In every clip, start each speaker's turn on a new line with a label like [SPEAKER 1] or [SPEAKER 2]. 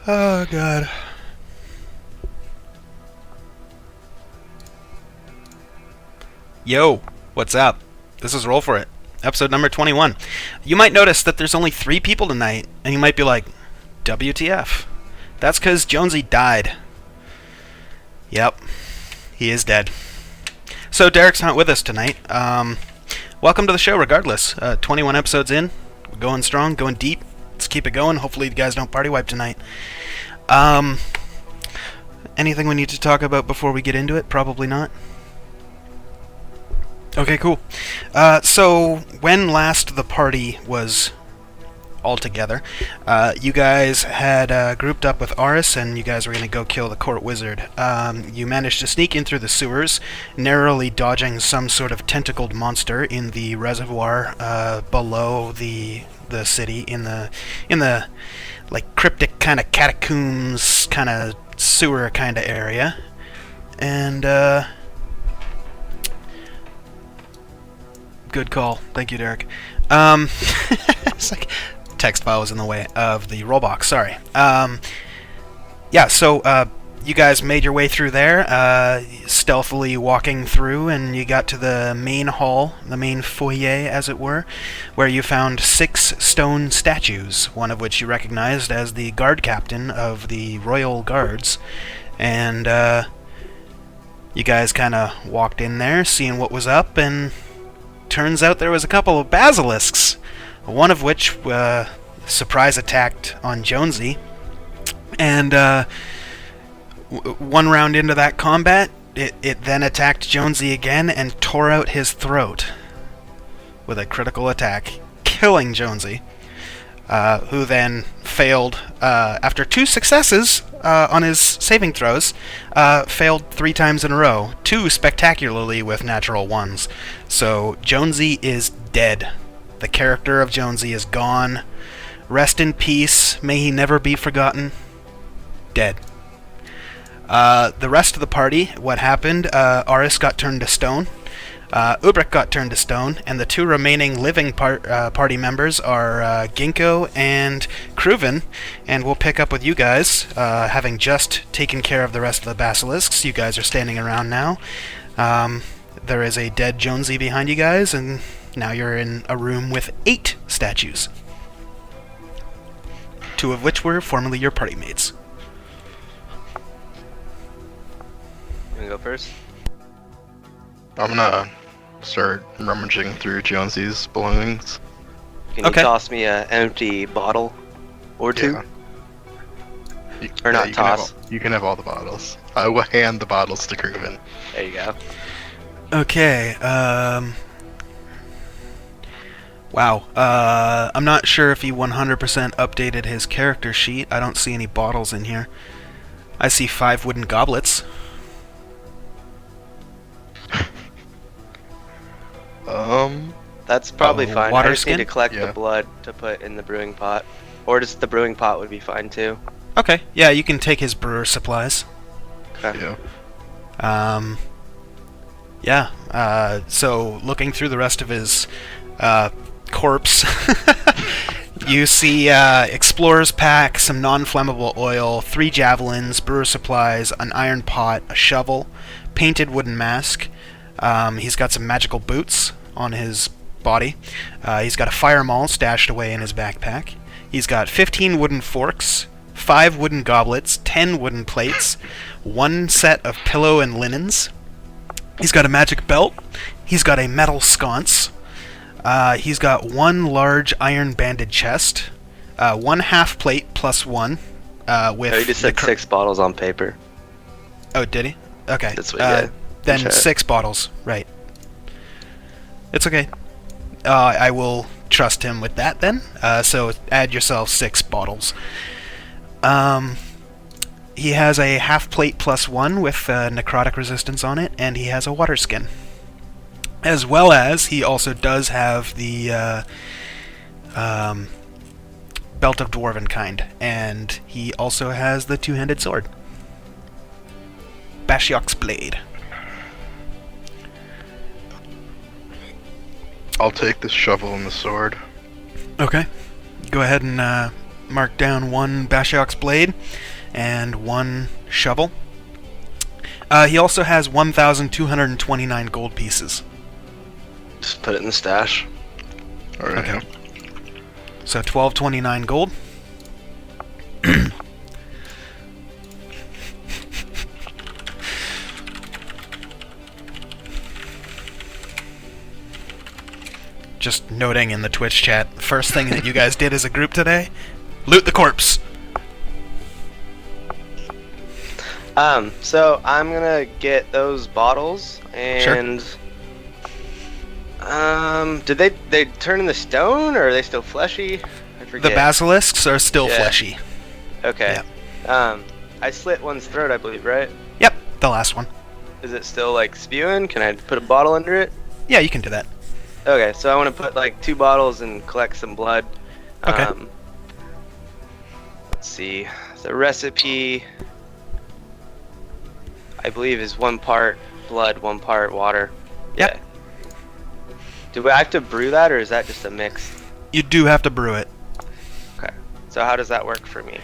[SPEAKER 1] Oh, God. Yo, what's up? This is Roll For It, episode number 21. You might notice that there's only 3 people tonight, and you might be like, WTF? That's because Jonesy died. Yep, he is dead. So Derek's not with us tonight. Welcome to the show regardless. 21 episodes in, we're going strong, going deep. Let's keep it going. Hopefully you guys don't party wipe tonight. Anything we need to talk about before we get into it? Probably not. Okay, cool. So when last the party was all together, you guys had grouped up with Aris, and you guys were going to go kill the court wizard. You managed to sneak in through the sewers, narrowly dodging some sort of tentacled monster in the reservoir below the city, in the like cryptic kind of catacombs, kind of sewer kind of area, and good call. Thank you, Derek. It's like text file was in the way of the roll box. Sorry. Yeah, so you guys made your way through there, stealthily walking through, and you got to the main hall, the main foyer, as it were, where you found 6 stone statues, one of which you recognized as the guard captain of the Royal Guards. And you guys kind of walked in there, seeing what was up, and turns out there was a couple of basilisks, one of which surprise attacked on Jonesy, and one round into that combat, it then attacked Jonesy again and tore out his throat with a critical attack, killing Jonesy, who then failed after 2 successes on his saving throws, failed 3 times in a row, 2 spectacularly with natural 1s. So Jonesy is dead. The character of Jonesy is gone. Rest in peace. May he never be forgotten. Dead. The rest of the party, what happened? Aris got turned to stone. Ubric got turned to stone, and the 2 remaining living party members are Ginkgo and Kruven, and we'll pick up with you guys, having just taken care of the rest of the basilisks. You guys are standing around now. There is a dead Jonesy behind you guys, and now you're in a room with 8 statues, 2 of which were formerly your party mates.
[SPEAKER 2] You wanna go first?
[SPEAKER 3] I'm gonna start rummaging through Jonesy's belongings.
[SPEAKER 2] Can you
[SPEAKER 1] Okay.
[SPEAKER 2] toss me an empty bottle or 2?
[SPEAKER 3] Yeah.
[SPEAKER 2] Or not
[SPEAKER 3] you
[SPEAKER 2] toss.
[SPEAKER 3] you can have all the bottles. I will hand the bottles to Kruven.
[SPEAKER 2] There you go.
[SPEAKER 1] Okay, wow. I'm not sure if he 100% updated his character sheet. I don't see any bottles in here. I see 5 wooden goblets.
[SPEAKER 2] That's probably fine. I
[SPEAKER 1] water
[SPEAKER 2] just need
[SPEAKER 1] skin?
[SPEAKER 2] to collect
[SPEAKER 3] Yeah.
[SPEAKER 2] the blood to put in the brewing pot. Or just the brewing pot would be fine too.
[SPEAKER 1] Okay, yeah, you can take his brewer supplies.
[SPEAKER 2] Okay.
[SPEAKER 3] Yeah.
[SPEAKER 1] So looking through the rest of his corpse, you see explorer's pack, some non-flammable oil, 3 javelins, brewer supplies, an iron pot, a shovel, painted wooden mask. He's got some magical boots on his body. He's got a fire maul stashed away in his backpack. He's got 15 wooden forks, 5 wooden goblets, 10 wooden plates, 1 set of pillow and linens. He's got a magic belt. He's got a metal sconce. He's got 1 large iron banded chest, 1 half plate plus 1 with.
[SPEAKER 2] Oh, you just said 6 bottles on paper.
[SPEAKER 1] Oh, did he? Okay.
[SPEAKER 2] That's what he did.
[SPEAKER 1] Then
[SPEAKER 2] Check.
[SPEAKER 1] 6 bottles, right. It's okay. I will trust him with that then. So add yourself 6 bottles. He has a half plate plus 1 with necrotic resistance on it, and he has a water skin. As well as he also does have the Belt of Dwarven Kind, and he also has the 2-handed sword. Bashiok's Blade.
[SPEAKER 3] I'll take the shovel and the sword.
[SPEAKER 1] Okay. Go ahead and mark down 1 Bashiok's blade and 1 shovel. He also has 1,229 gold pieces.
[SPEAKER 2] Just put it in the stash.
[SPEAKER 3] Alright.
[SPEAKER 1] Okay. So 1229 gold. Just noting in the Twitch chat, first thing that you guys did as a group today, loot the corpse.
[SPEAKER 2] So I'm gonna get those bottles and did they turn into stone or are they still fleshy? I
[SPEAKER 1] The
[SPEAKER 2] forget.
[SPEAKER 1] basilisks are still
[SPEAKER 2] Yeah.
[SPEAKER 1] fleshy.
[SPEAKER 2] Okay. I slit one's throat, I believe, right?
[SPEAKER 1] Yep, the last one.
[SPEAKER 2] Is it still like spewing? Can I put a bottle under it?
[SPEAKER 1] Yeah, you can do that.
[SPEAKER 2] Okay, so I want to put like 2 bottles and collect some blood.
[SPEAKER 1] Okay.
[SPEAKER 2] Let's see. The recipe, I believe, is 1 part blood, 1 part water.
[SPEAKER 1] Yep.
[SPEAKER 2] Yeah. Do I have to brew that, or is that just a mix?
[SPEAKER 1] You do have to brew it.
[SPEAKER 2] Okay. So how does that work for me?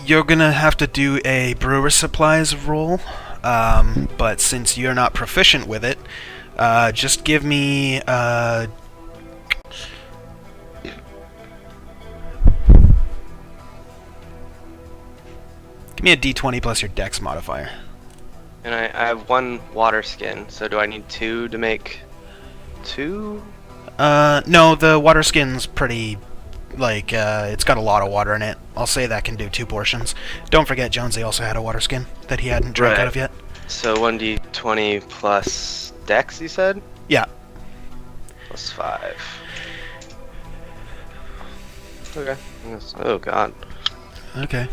[SPEAKER 1] You're gonna have to do a brewer supplies roll, but since you're not proficient with it, just give me, give me a d20 plus your dex modifier.
[SPEAKER 2] And I have 1 water skin, so do I need 2 to make 2?
[SPEAKER 1] No, the water skin's pretty, like, it's got a lot of water in it. I'll say that can do 2 portions. Don't forget, Jonesy also had a water skin that he hadn't drank
[SPEAKER 2] Right.
[SPEAKER 1] out of yet.
[SPEAKER 2] So 1d20 plus dex, you said?
[SPEAKER 1] Yeah.
[SPEAKER 2] Plus 5. Okay. Oh god.
[SPEAKER 1] Okay.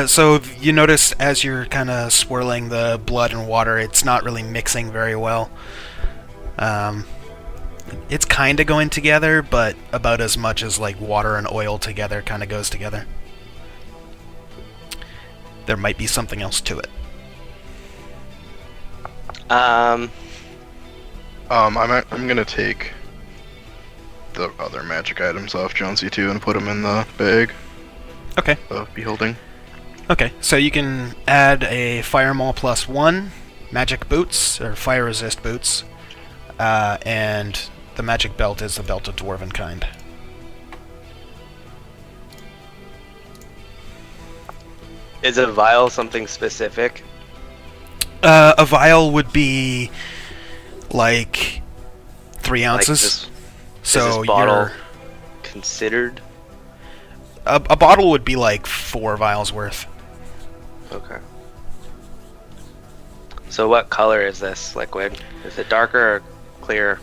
[SPEAKER 1] So you notice as you're kind of swirling the blood and water, it's not really mixing very well. It's kind of going together, but about as much as like water and oil together kind of goes together. There might be something else to it.
[SPEAKER 3] I'm gonna take the other magic items off Jonesy too and put them in the bag
[SPEAKER 1] Okay.
[SPEAKER 3] of beholding.
[SPEAKER 1] Okay, so you can add a Fire Maul plus 1, magic boots, or fire resist boots, and the magic belt is the belt of dwarven kind.
[SPEAKER 2] Is a vial something specific?
[SPEAKER 1] A vial would be like 3 ounces.
[SPEAKER 2] Is
[SPEAKER 1] So
[SPEAKER 2] this bottle
[SPEAKER 1] you're
[SPEAKER 2] considered?
[SPEAKER 1] a bottle would be like 4 vials worth.
[SPEAKER 2] Okay. So what color is this liquid? Is it darker or clear?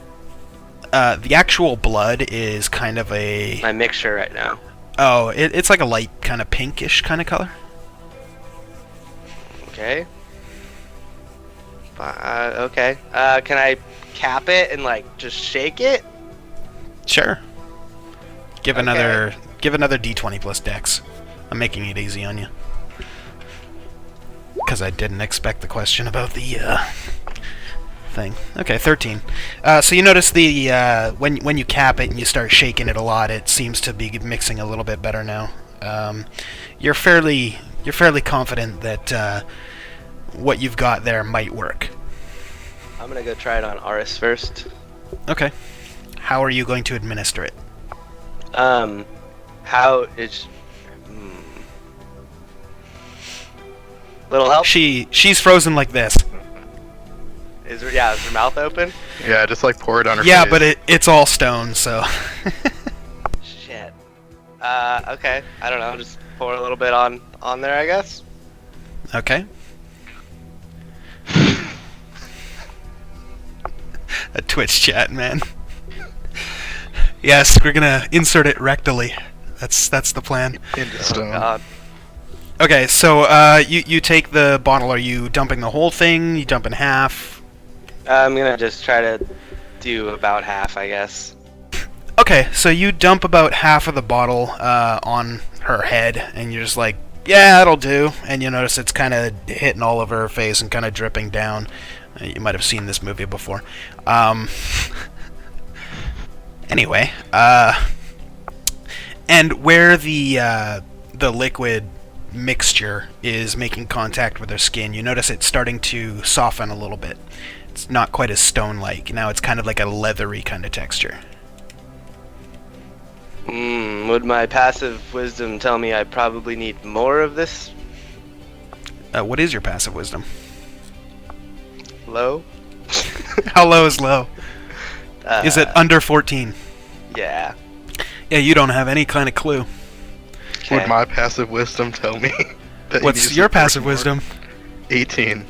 [SPEAKER 1] The actual blood is kind of a
[SPEAKER 2] My mixture right now.
[SPEAKER 1] it's like a light kind of pinkish kind of color.
[SPEAKER 2] Okay. Okay. Can I cap it and like just shake it?
[SPEAKER 1] Sure. Give
[SPEAKER 2] Okay.
[SPEAKER 1] another d20 plus dex. I'm making it easy on you. Because I didn't expect the question about the thing. Okay, 13. So you notice the when you cap it and you start shaking it a lot, it seems to be mixing a little bit better now. You're fairly confident that what you've got there might work.
[SPEAKER 2] I'm gonna go try it on Aris first.
[SPEAKER 1] Okay. How are you going to administer it?
[SPEAKER 2] How is... Little help?
[SPEAKER 1] She's frozen like this.
[SPEAKER 2] Is her mouth open?
[SPEAKER 3] Yeah, just like pour it on her
[SPEAKER 1] Yeah,
[SPEAKER 3] face.
[SPEAKER 1] but it's all stone, so.
[SPEAKER 2] Shit. Okay. I don't know. Just pour a little bit on there, I guess.
[SPEAKER 1] Okay. A Twitch chat, man. Yes, we're gonna insert it rectally. That's the plan.
[SPEAKER 3] into
[SPEAKER 2] Oh
[SPEAKER 3] stone.
[SPEAKER 2] god.
[SPEAKER 1] Okay, so you take the bottle. Are you dumping the whole thing? You dump in half?
[SPEAKER 2] I'm gonna just try to do about half, I guess.
[SPEAKER 1] Okay, so you dump about half of the bottle on her head, and you're just like, yeah, that'll do. And you notice it's kind of hitting all over her face and kind of dripping down. You might have seen this movie before. Anyway, And where the liquid mixture is making contact with her skin, you notice it's starting to soften a little bit. It's not quite as stone-like. Now it's kind of like a leathery kind of texture.
[SPEAKER 2] Would my passive wisdom tell me I probably need more of this?
[SPEAKER 1] What is your passive wisdom?
[SPEAKER 2] Low?
[SPEAKER 1] How low is low? Is it under 14?
[SPEAKER 2] Yeah.
[SPEAKER 1] Yeah, you don't have any kind of clue.
[SPEAKER 2] Okay.
[SPEAKER 3] Would my passive wisdom tell me that you
[SPEAKER 1] What's
[SPEAKER 3] need
[SPEAKER 1] your
[SPEAKER 3] some
[SPEAKER 1] passive
[SPEAKER 3] more?
[SPEAKER 1] wisdom?
[SPEAKER 3] 18.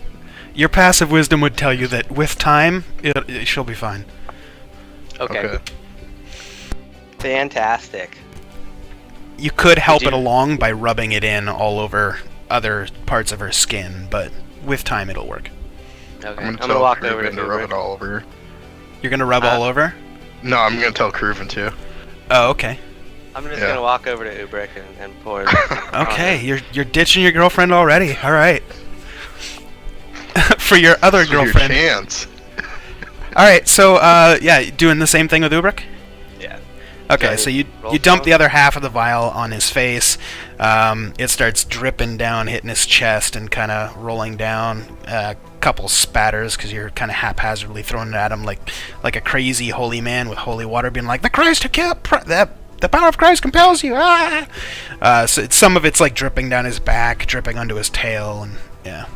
[SPEAKER 1] Your passive wisdom would tell you that with time, she'll be fine.
[SPEAKER 2] Okay. Fantastic.
[SPEAKER 1] You could help
[SPEAKER 2] Did
[SPEAKER 1] it
[SPEAKER 2] you-
[SPEAKER 1] along by rubbing it in all over other parts of her skin, but with time it'll work.
[SPEAKER 2] Okay.
[SPEAKER 3] I'm
[SPEAKER 2] I'm
[SPEAKER 3] gonna
[SPEAKER 2] gonna walk
[SPEAKER 3] tell
[SPEAKER 2] over to
[SPEAKER 3] Cruven to rub it
[SPEAKER 2] Uber.
[SPEAKER 3] all over.
[SPEAKER 1] You're gonna rub all over?
[SPEAKER 3] No, I'm gonna tell Cruven to.
[SPEAKER 1] Oh, okay.
[SPEAKER 2] I'm just
[SPEAKER 3] Yeah.
[SPEAKER 2] gonna walk over to Ubrick and pour.
[SPEAKER 1] Okay, you're ditching your girlfriend already. All right. For your other
[SPEAKER 3] This is your
[SPEAKER 1] girlfriend.
[SPEAKER 3] chance.
[SPEAKER 1] All right. So, yeah, doing the same thing with Ubrick.
[SPEAKER 2] Yeah.
[SPEAKER 1] Okay,
[SPEAKER 2] Okay,
[SPEAKER 1] so you
[SPEAKER 2] roll
[SPEAKER 1] dump
[SPEAKER 2] down.
[SPEAKER 1] the other half of the vial on his face. It starts dripping down, hitting his chest, and kind of rolling down. A couple spatters because you're kind of haphazardly throwing it at him like a crazy holy man with holy water, being like, "The Christ who killed the power of Christ compels you." Ah! So some of it's like dripping down his back, dripping onto his tail, and yeah.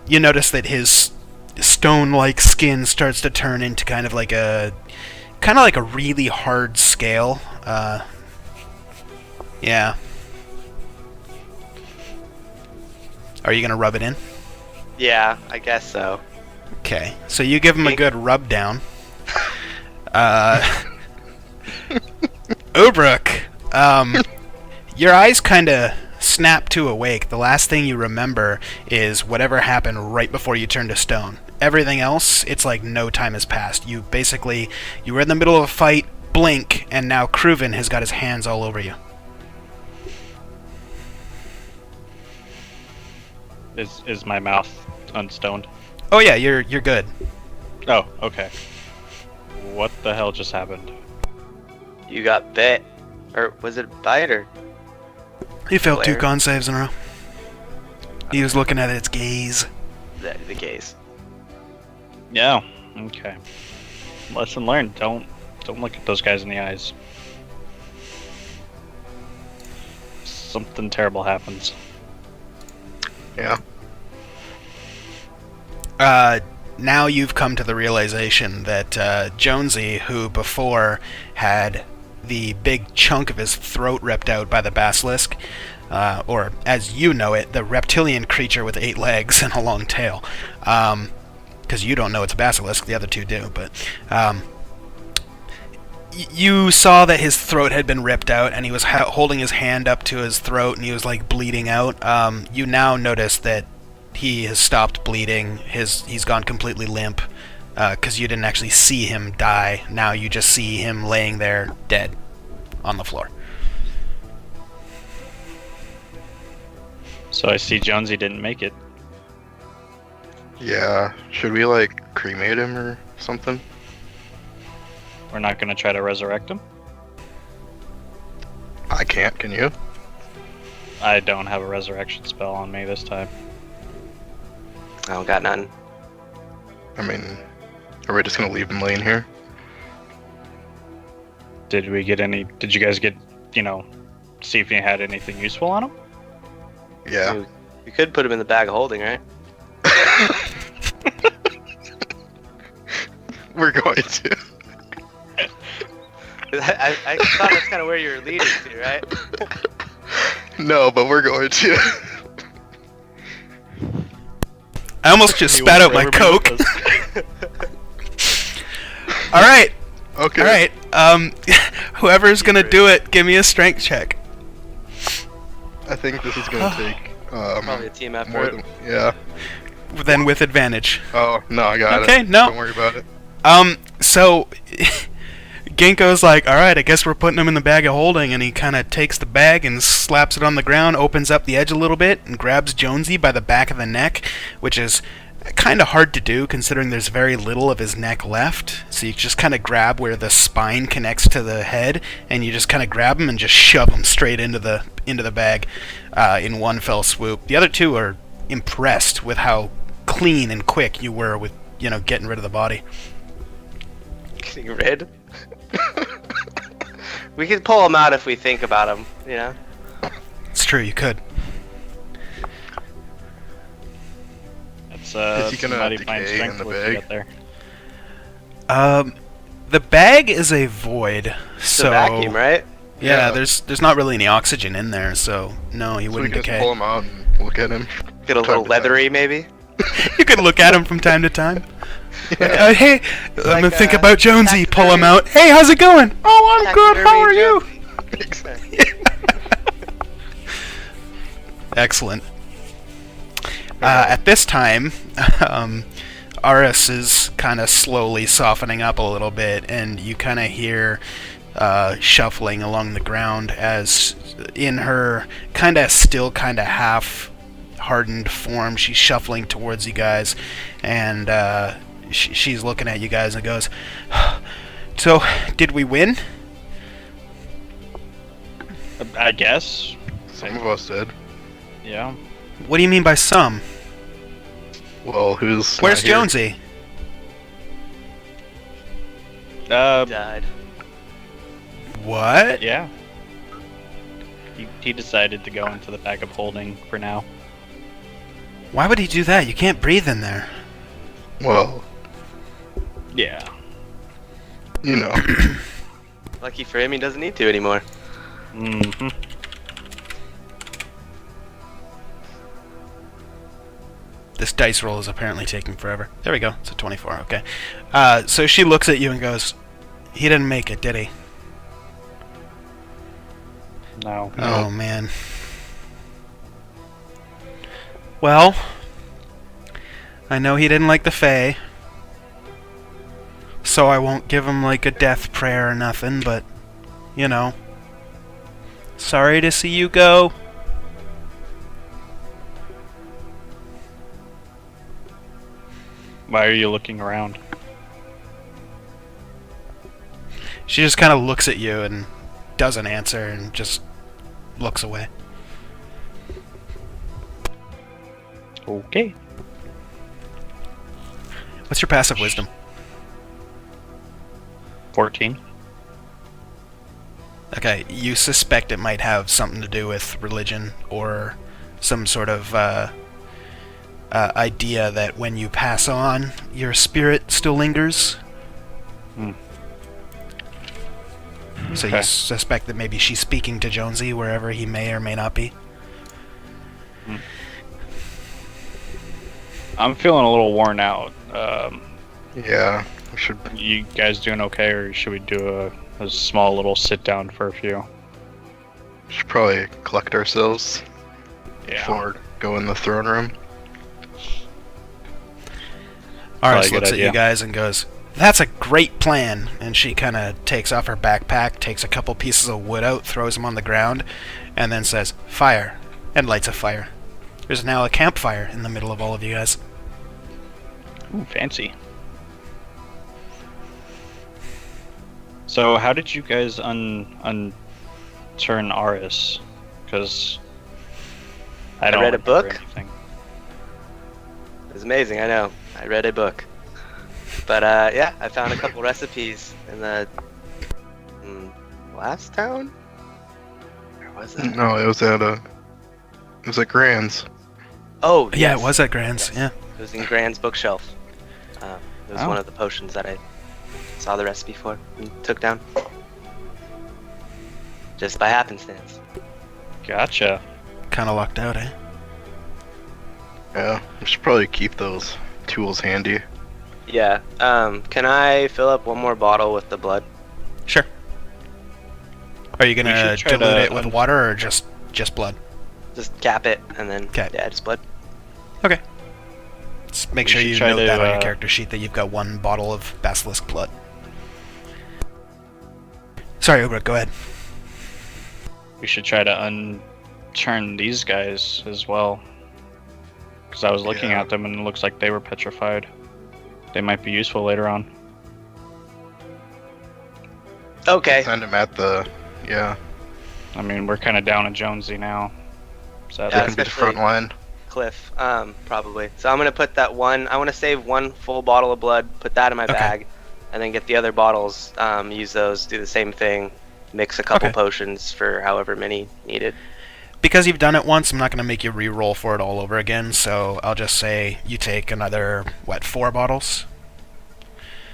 [SPEAKER 1] You notice that his stone-like skin starts to turn into kind of like a really hard scale. Yeah. Are you gonna rub it in?
[SPEAKER 2] Yeah, I guess so.
[SPEAKER 1] Okay. So you give him a good rub down. Ubrick, your eyes kind of snap to awake. The last thing you remember is whatever happened right before you turned to stone. Everything else, it's like no time has passed. You were in the middle of a fight, blink, and now Cruven has got his hands all over you.
[SPEAKER 4] Is my mouth unstoned?
[SPEAKER 1] Oh yeah, you're good.
[SPEAKER 4] Oh, okay. What the hell just happened?
[SPEAKER 2] You got bit, or was it bite or?
[SPEAKER 1] He failed 2
[SPEAKER 2] Blair.
[SPEAKER 1] con saves in a row. He was looking at its gaze.
[SPEAKER 2] The case.
[SPEAKER 4] Yeah. Okay. Lesson learned. Don't look at those guys in the eyes. Something terrible happens.
[SPEAKER 3] Yeah.
[SPEAKER 1] Now you've come to the realization that Jonesy, who before had the big chunk of his throat ripped out by the basilisk, or as you know it, the reptilian creature with 8 legs and a long tail, because you don't know it's a basilisk, the other two do, but you saw that his throat had been ripped out, and he was holding his hand up to his throat, and he was like bleeding out. You now notice that he has stopped bleeding. He's gone completely limp, because you didn't actually see him die. Now you just see him laying there dead on the floor.
[SPEAKER 4] So I see Jonesy didn't make it.
[SPEAKER 3] Yeah. Should we like cremate him or something?
[SPEAKER 4] We're not gonna try to resurrect him.
[SPEAKER 3] I can't. Can you?
[SPEAKER 4] I don't have a resurrection spell on me this time.
[SPEAKER 2] I don't got none.
[SPEAKER 3] I mean, are we just gonna leave him laying here?
[SPEAKER 4] Did you guys get, see if you had anything useful on him?
[SPEAKER 3] Yeah.
[SPEAKER 2] You could put him in the bag of holding, right?
[SPEAKER 3] We're going to.
[SPEAKER 2] I thought that's kind of where you were leading to, right?
[SPEAKER 3] No, but we're going to.
[SPEAKER 1] I almost just spat out my Coke. All right.
[SPEAKER 3] Okay.
[SPEAKER 1] All right. Whoever's gonna do it, give me a strength check.
[SPEAKER 3] I think this is gonna take
[SPEAKER 2] Probably a team
[SPEAKER 3] more
[SPEAKER 2] effort.
[SPEAKER 3] than yeah.
[SPEAKER 1] Then with advantage.
[SPEAKER 3] Oh no, I got it.
[SPEAKER 1] Okay, no.
[SPEAKER 3] Don't worry about it.
[SPEAKER 1] So Ginkgo's like, all right, I guess we're putting him in the bag of holding, and he kind of takes the bag and slaps it on the ground, opens up the edge a little bit, and grabs Jonesy by the back of the neck, which is kind of hard to do considering there's very little of his neck left. So you just kind of grab where the spine connects to the head, and you just kind of grab him and just shove him straight into the bag in one fell swoop. The other two are impressed with how clean and quick you were with, getting rid of the body.
[SPEAKER 2] Getting rid? We could pull him out if we think about him,
[SPEAKER 1] It's true, you could.
[SPEAKER 4] It's
[SPEAKER 3] Is he gonna
[SPEAKER 4] somebody find
[SPEAKER 3] decay
[SPEAKER 4] strength
[SPEAKER 3] in the
[SPEAKER 4] once you
[SPEAKER 3] bag?
[SPEAKER 4] get there.
[SPEAKER 1] The bag is a void,
[SPEAKER 2] It's
[SPEAKER 1] so
[SPEAKER 2] a vacuum, right?
[SPEAKER 1] yeah,
[SPEAKER 3] Yeah.
[SPEAKER 1] there's not really any oxygen in there, so no, he
[SPEAKER 3] So we
[SPEAKER 1] wouldn't
[SPEAKER 3] can just
[SPEAKER 1] decay.
[SPEAKER 3] pull him out and look at him.
[SPEAKER 2] Get a little leathery, maybe?
[SPEAKER 1] You can look at him from time to time.
[SPEAKER 3] Yeah.
[SPEAKER 1] Hey, I'm gonna think about Jonesy. Pull him
[SPEAKER 2] taxidermy.
[SPEAKER 1] out. Hey, how's it going? Oh, I'm good. How are you?
[SPEAKER 2] Exactly.
[SPEAKER 1] Excellent. At this time, Aris is kind of slowly softening up a little bit, and you kind of hear shuffling along the ground as, in her still kind of half hardened form, she's shuffling towards you guys, and she's looking at you guys and goes, "So, did we win?"
[SPEAKER 4] I guess.
[SPEAKER 3] Some of us did.
[SPEAKER 4] Yeah.
[SPEAKER 1] What do you mean by some?
[SPEAKER 3] Well, who's
[SPEAKER 1] Where's
[SPEAKER 3] not here?
[SPEAKER 1] Jonesy?
[SPEAKER 2] Died.
[SPEAKER 1] What?
[SPEAKER 4] Yeah. He decided to go into the bag of holding for now.
[SPEAKER 1] Why would he do that? You can't breathe in there.
[SPEAKER 3] Well,
[SPEAKER 4] Yeah.
[SPEAKER 2] Lucky for him, he doesn't need to anymore.
[SPEAKER 4] Mm-hmm.
[SPEAKER 1] This dice roll is apparently taking forever. There we go. It's a 24. Okay. So she looks at you and goes, "He didn't make it, did he?"
[SPEAKER 4] No.
[SPEAKER 1] Oh, man. Well, I know he didn't like the Fae, so I won't give him, a death prayer or nothing, but, sorry to see you go.
[SPEAKER 4] Why are you looking around?
[SPEAKER 1] She just kind of looks at you and doesn't answer and just looks away.
[SPEAKER 4] Okay.
[SPEAKER 1] What's your passive wisdom?
[SPEAKER 4] 14.
[SPEAKER 1] Okay, you suspect it might have something to do with religion or some sort of idea that when you pass on, your spirit still lingers.
[SPEAKER 4] Hmm.
[SPEAKER 1] So
[SPEAKER 4] Okay.
[SPEAKER 1] you suspect that maybe she's speaking to Jonesy wherever he may or may not be.
[SPEAKER 4] I'm feeling a little worn out.
[SPEAKER 3] Yeah, we should.
[SPEAKER 4] You guys doing okay, or should we do a small little sit down for a few?
[SPEAKER 3] Should probably collect ourselves
[SPEAKER 4] Yeah.
[SPEAKER 3] before go in the throne room.
[SPEAKER 1] Aris
[SPEAKER 4] Probably a good
[SPEAKER 1] looks at
[SPEAKER 4] idea.
[SPEAKER 1] you guys and goes, "That's a great plan." And she kind of takes off her backpack, takes a couple pieces of wood out, throws them on the ground, and then says, "Fire," and lights a fire. There's now a campfire in the middle of all of you guys.
[SPEAKER 4] Ooh, fancy. So, how did you guys unturn Aris? Because I don't
[SPEAKER 2] read a
[SPEAKER 4] remember
[SPEAKER 2] book.
[SPEAKER 4] anything.
[SPEAKER 2] It was amazing, I know. I read a book. But, yeah, I found a couple recipes in the last town? Where was that?
[SPEAKER 3] No, it was at Grand's.
[SPEAKER 2] Oh,
[SPEAKER 1] Yeah,
[SPEAKER 2] yes.
[SPEAKER 1] it was at Grand's,
[SPEAKER 2] Yes.
[SPEAKER 1] yeah.
[SPEAKER 2] It was in Grand's bookshelf. It was
[SPEAKER 4] Oh.
[SPEAKER 2] one of the potions that I saw the recipe for and took down. Just by happenstance.
[SPEAKER 4] Gotcha.
[SPEAKER 1] Kind of lucked out, eh?
[SPEAKER 3] Yeah, we should probably keep those tools handy.
[SPEAKER 2] Yeah. Can I fill up one more bottle with the blood?
[SPEAKER 1] Sure. Are you gonna
[SPEAKER 4] should try
[SPEAKER 1] dilute
[SPEAKER 4] to
[SPEAKER 1] it with water or just blood?
[SPEAKER 2] Just cap it and then
[SPEAKER 1] Okay.
[SPEAKER 2] yeah, just blood.
[SPEAKER 1] Okay. Just make
[SPEAKER 4] We
[SPEAKER 1] sure
[SPEAKER 4] should
[SPEAKER 1] you
[SPEAKER 4] try
[SPEAKER 1] note
[SPEAKER 4] to,
[SPEAKER 1] that on your character sheet that you've got one bottle of basilisk blood. Sorry, Ugra, go ahead.
[SPEAKER 4] We should try to unturn these guys as well. Because I was looking
[SPEAKER 3] Yeah.
[SPEAKER 4] at them and it looks like they were petrified. They might be useful later on.
[SPEAKER 2] Okay.
[SPEAKER 3] Send him at the. Yeah.
[SPEAKER 4] I mean, we're kind of down at Jonesy now. So
[SPEAKER 3] They
[SPEAKER 2] Yeah,
[SPEAKER 3] can be the
[SPEAKER 2] especially-
[SPEAKER 3] front line.
[SPEAKER 2] Cliff, probably. So I'm gonna put that one. I want to save one full bottle of blood, put that in my
[SPEAKER 1] Okay.
[SPEAKER 2] bag, and then get the other bottles. Use those. Do the same thing. Mix a couple
[SPEAKER 1] Okay.
[SPEAKER 2] potions for however many needed.
[SPEAKER 1] Because you've done it once, I'm not going to make you re-roll for it all over again, so I'll just say you take another, 4 bottles?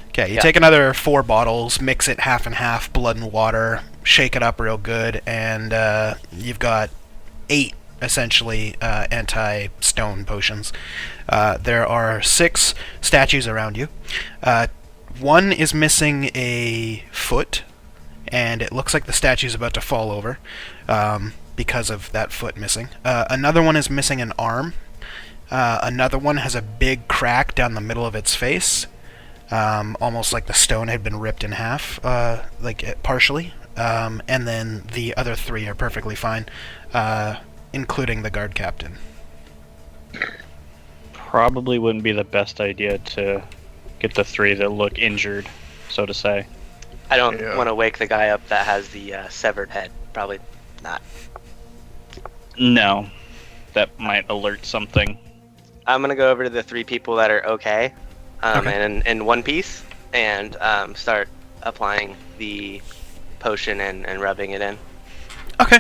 [SPEAKER 1] Okay, you
[SPEAKER 2] Yeah.
[SPEAKER 1] take another 4 bottles, mix it half and half, blood and water, shake it up real good, and you've got 8, essentially, anti-stone potions. There are 6 statues around you. One is missing a foot, and it looks like the statue's about to fall over. Because of that foot missing. Another one is missing an arm. Another one has a big crack down the middle of its face, almost like the stone had been ripped in half, partially. And then the other 3 are perfectly fine, including the guard captain.
[SPEAKER 4] probably wouldn't be the best idea to get the 3 that look injured, so to say.
[SPEAKER 2] I don't
[SPEAKER 3] Yeah.
[SPEAKER 2] want to wake the guy up that has the severed head. Probably not.
[SPEAKER 4] No, that might alert something.
[SPEAKER 2] I'm gonna go over to the 3 people that are okay,
[SPEAKER 1] Okay.
[SPEAKER 2] and in one piece, and start applying the potion and rubbing it in.
[SPEAKER 1] Okay.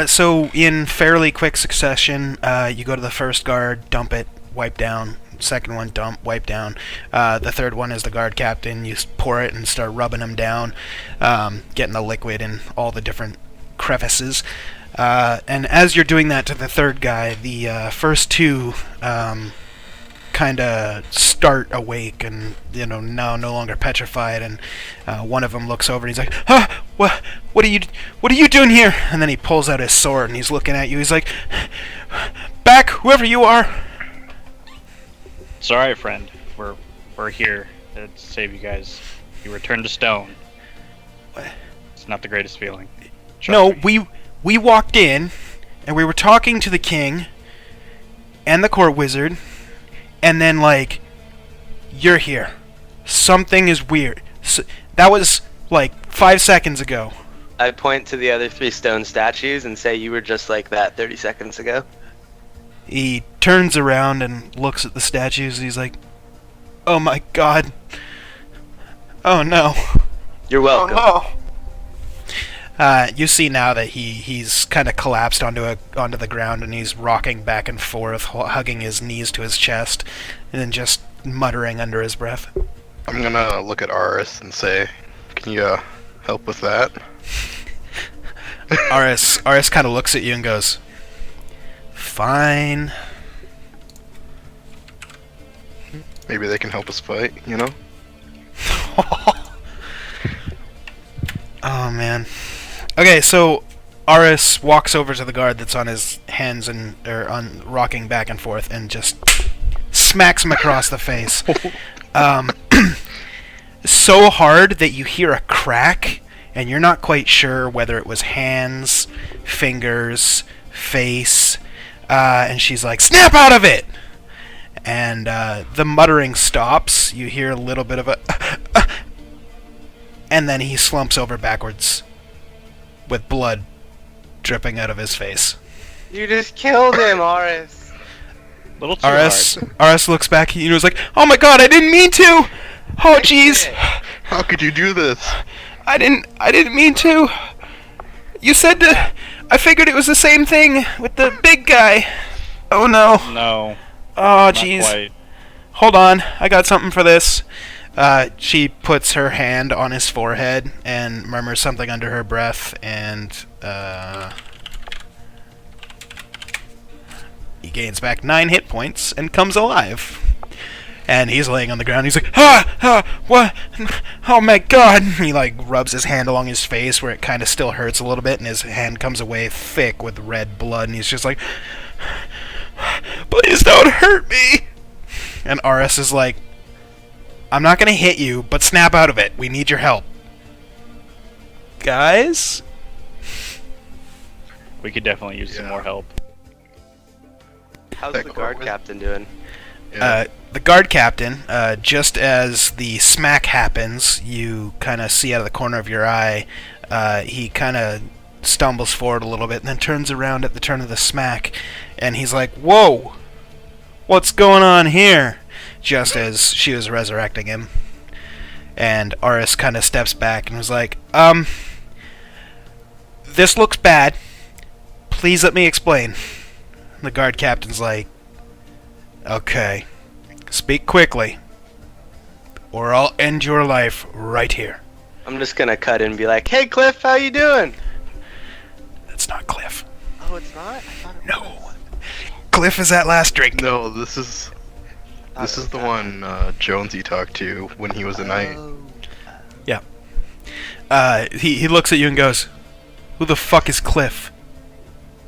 [SPEAKER 1] So in fairly quick succession, you go to the first guard, dump it, wipe down. Second one, dump, wipe down. The third one is the guard captain. You pour it and start rubbing him down, getting the liquid in all the different crevices. And as you're doing that to the third guy, the first 2 kind of start awake and, now no longer petrified. And one of them looks over and he's like, what are you doing here? And then he pulls out his sword and he's looking at you. He's like, back, whoever you are.
[SPEAKER 4] It's alright, friend. We're here to save you guys. You returned to stone.
[SPEAKER 1] What?
[SPEAKER 4] It's not the greatest feeling. Trust
[SPEAKER 1] No,
[SPEAKER 4] me.
[SPEAKER 1] we walked in, and we were talking to the king, and the court wizard, and then, you're here. Something is weird. That was, 5 seconds ago.
[SPEAKER 2] I point to the other 3 stone statues and say, "You were just like that 30 seconds ago."
[SPEAKER 1] He turns around and looks at the statues, and he's like, oh my god. Oh no.
[SPEAKER 2] You're welcome.
[SPEAKER 1] You see now that he's kind of collapsed onto the ground and he's rocking back and forth, hugging his knees to his chest, and then just muttering under his breath.
[SPEAKER 3] I'm gonna look at Aris and say, "Can you help with that?"
[SPEAKER 1] Aris kind of looks at you and goes, fine.
[SPEAKER 3] Maybe they can help us fight.
[SPEAKER 1] Oh man. Okay, so Aris walks over to the guard that's on his hands and rocking back and forth and just smacks him across the face. So hard that you hear a crack and you're not quite sure whether it was hands, fingers, face, and she's like, snap out of it! And the muttering stops. You hear a little bit of a and then he slumps over backwards with blood dripping out of his face.
[SPEAKER 2] You just killed him, Aris.
[SPEAKER 4] Little too
[SPEAKER 1] Aris looks back at you and was like, oh my god, I didn't mean to! Oh jeez!
[SPEAKER 3] How could you do this?
[SPEAKER 1] I didn't mean to! You said to... I figured it was the same thing with the big guy. Oh no.
[SPEAKER 4] hard. No,
[SPEAKER 1] Oh
[SPEAKER 4] not
[SPEAKER 1] jeez.
[SPEAKER 4] quite.
[SPEAKER 1] Hold on, I got something for this. She puts her hand on his forehead and murmurs something under her breath, and he gains back 9 hit points and comes alive. And he's laying on the ground. He's like, what? Oh my god! He rubs his hand along his face where it kind of still hurts a little bit, and his hand comes away thick with red blood, and he's just like, please don't hurt me! And Aris is like, I'm not gonna hit you, but snap out of it. We need your help. Guys?
[SPEAKER 4] We could definitely use some more help.
[SPEAKER 2] How's
[SPEAKER 3] That
[SPEAKER 2] the
[SPEAKER 3] court
[SPEAKER 2] guard
[SPEAKER 3] with-
[SPEAKER 2] captain doing?
[SPEAKER 3] Yeah.
[SPEAKER 1] The guard captain, just as the smack happens, you kind of see out of the corner of your eye, he kind of stumbles forward a little bit and then turns around at the turn of the smack, and he's like, "Whoa! What's going on here?" Just as she was resurrecting him. And Aris kind of steps back and was like, "This looks bad. Please let me explain." The guard captain's like, "Okay. Speak quickly, or I'll end your life right here."
[SPEAKER 2] I'm just gonna cut in and be like, "Hey, Cliff, how you doing?"
[SPEAKER 1] That's not Cliff.
[SPEAKER 2] Oh, it's not. I thought it
[SPEAKER 1] No.
[SPEAKER 2] was.
[SPEAKER 1] Cliff is that last drink.
[SPEAKER 3] No, this is the one Jonesy talked to when he was a knight.
[SPEAKER 1] He looks at you and goes, "Who the fuck is Cliff?"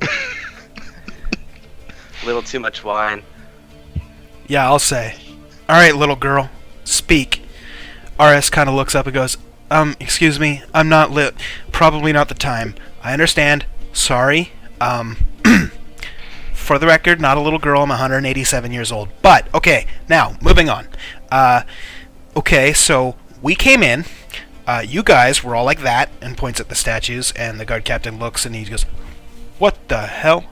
[SPEAKER 2] A little too much wine.
[SPEAKER 1] Yeah, I'll say. "All right, little girl, speak." RS kind of looks up and goes, excuse me, I'm not lit. Probably not the time. I understand. Sorry. For the record, not a little girl. I'm 187 years old. But, okay, now, moving on. Okay, so we came in. You guys were all like that, and points at the statues, and the guard captain looks and he goes, "What the hell?"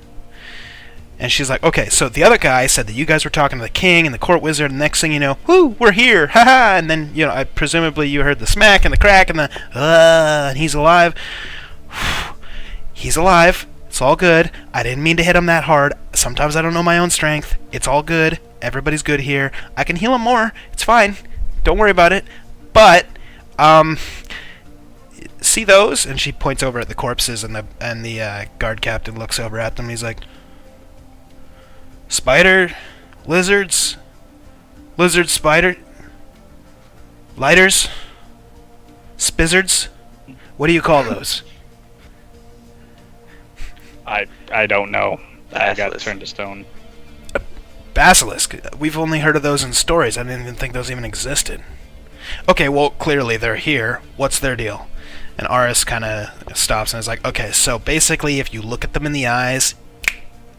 [SPEAKER 1] And she's like, "Okay, so the other guy said that you guys were talking to the king and the court wizard, and the next thing you know, whoo, we're here, haha!" And then, presumably you heard the smack and the crack and the, and he's alive. He's alive. It's all good. I didn't mean to hit him that hard. Sometimes I don't know my own strength. It's all good. Everybody's good here. I can heal him more. It's fine. Don't worry about it. But, see those?" And she points over at the corpses, and the guard captain looks over at them. He's like, "Spider, lizards, spider, lighters, spizzards. What do you call those?"
[SPEAKER 4] I don't know. I got
[SPEAKER 2] Basilisk.
[SPEAKER 4] turned to stone.
[SPEAKER 1] Basilisk. We've only heard of those in stories. I didn't even think those even existed. Okay, well, clearly they're here. What's their deal? And Aris kind of stops and is like, "Okay, so basically if you look at them in the eyes,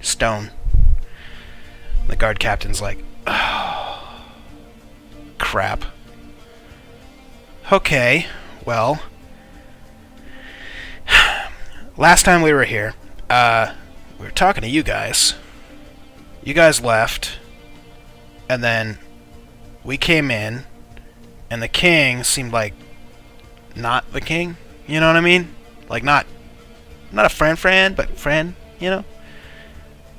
[SPEAKER 1] stone." The guard captain's like, "Oh, crap. Okay, well, last time we were here, we were talking to you guys. You guys left, and then we came in, and the king seemed like not the king. You know what I mean? Like not a friend, but friend.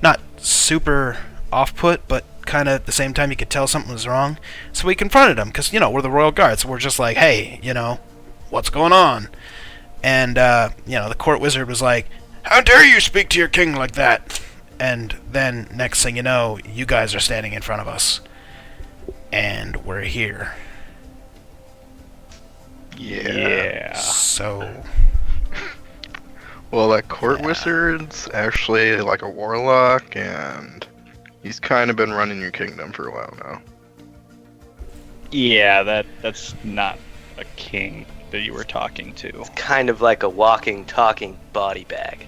[SPEAKER 1] Not super off-put, but kind of at the same time you could tell something was wrong. So we confronted him because we're the royal guard. So we're just like, hey, what's going on? And the court wizard was like, "How dare you speak to your king like that?" And then next thing you know, you guys are standing in front of us, and we're here.
[SPEAKER 4] Yeah.
[SPEAKER 1] So
[SPEAKER 3] Well, that court wizard's actually like a warlock, and he's kind of been running your kingdom for a while now.
[SPEAKER 4] Yeah, that's not a king that you were talking to.
[SPEAKER 2] Kind of like a walking, talking body bag.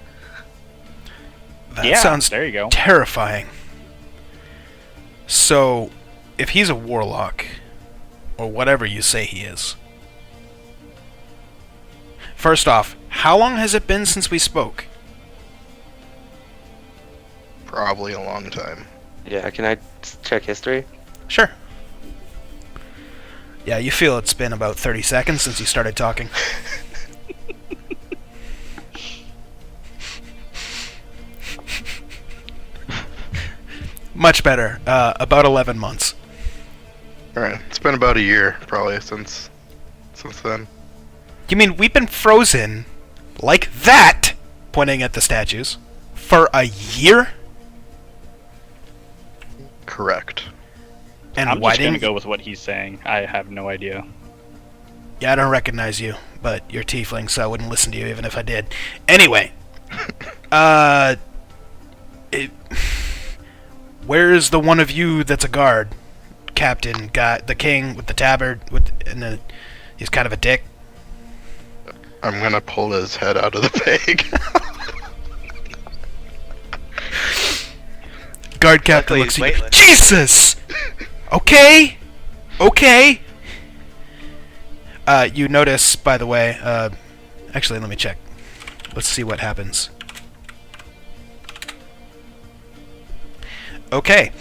[SPEAKER 1] that
[SPEAKER 4] Yeah,
[SPEAKER 1] sounds
[SPEAKER 4] there you go.
[SPEAKER 1] terrifying. So, if he's a warlock, or whatever you say he is, first off, how long has it been since we spoke?
[SPEAKER 3] Probably a long time.
[SPEAKER 2] Yeah, can I check history?
[SPEAKER 1] Sure. Yeah, you feel it's been about 30 seconds since you started talking. Much better. About 11 months.
[SPEAKER 3] Alright, it's been about a year, probably, since then.
[SPEAKER 1] You mean we've been frozen like that, pointing at the statues, for a year?
[SPEAKER 3] Correct.
[SPEAKER 1] And
[SPEAKER 4] I'm
[SPEAKER 1] why
[SPEAKER 4] just gonna
[SPEAKER 1] didn't
[SPEAKER 4] go with what he's saying. I have no idea.
[SPEAKER 1] Yeah, I don't recognize you, but you're tiefling, so I wouldn't listen to you even if I did. Anyway, where's the one of you that's a guard? Captain, got the king with the tabard, he's kind of a dick.
[SPEAKER 3] I'm gonna pull his head out of the bag.
[SPEAKER 1] guard captain
[SPEAKER 2] Luckily
[SPEAKER 1] looks
[SPEAKER 2] he's
[SPEAKER 1] at you.
[SPEAKER 2] weightless.
[SPEAKER 1] Jesus! Okay! Okay! You notice, by the way, actually, let me check. Let's see what happens. Okay.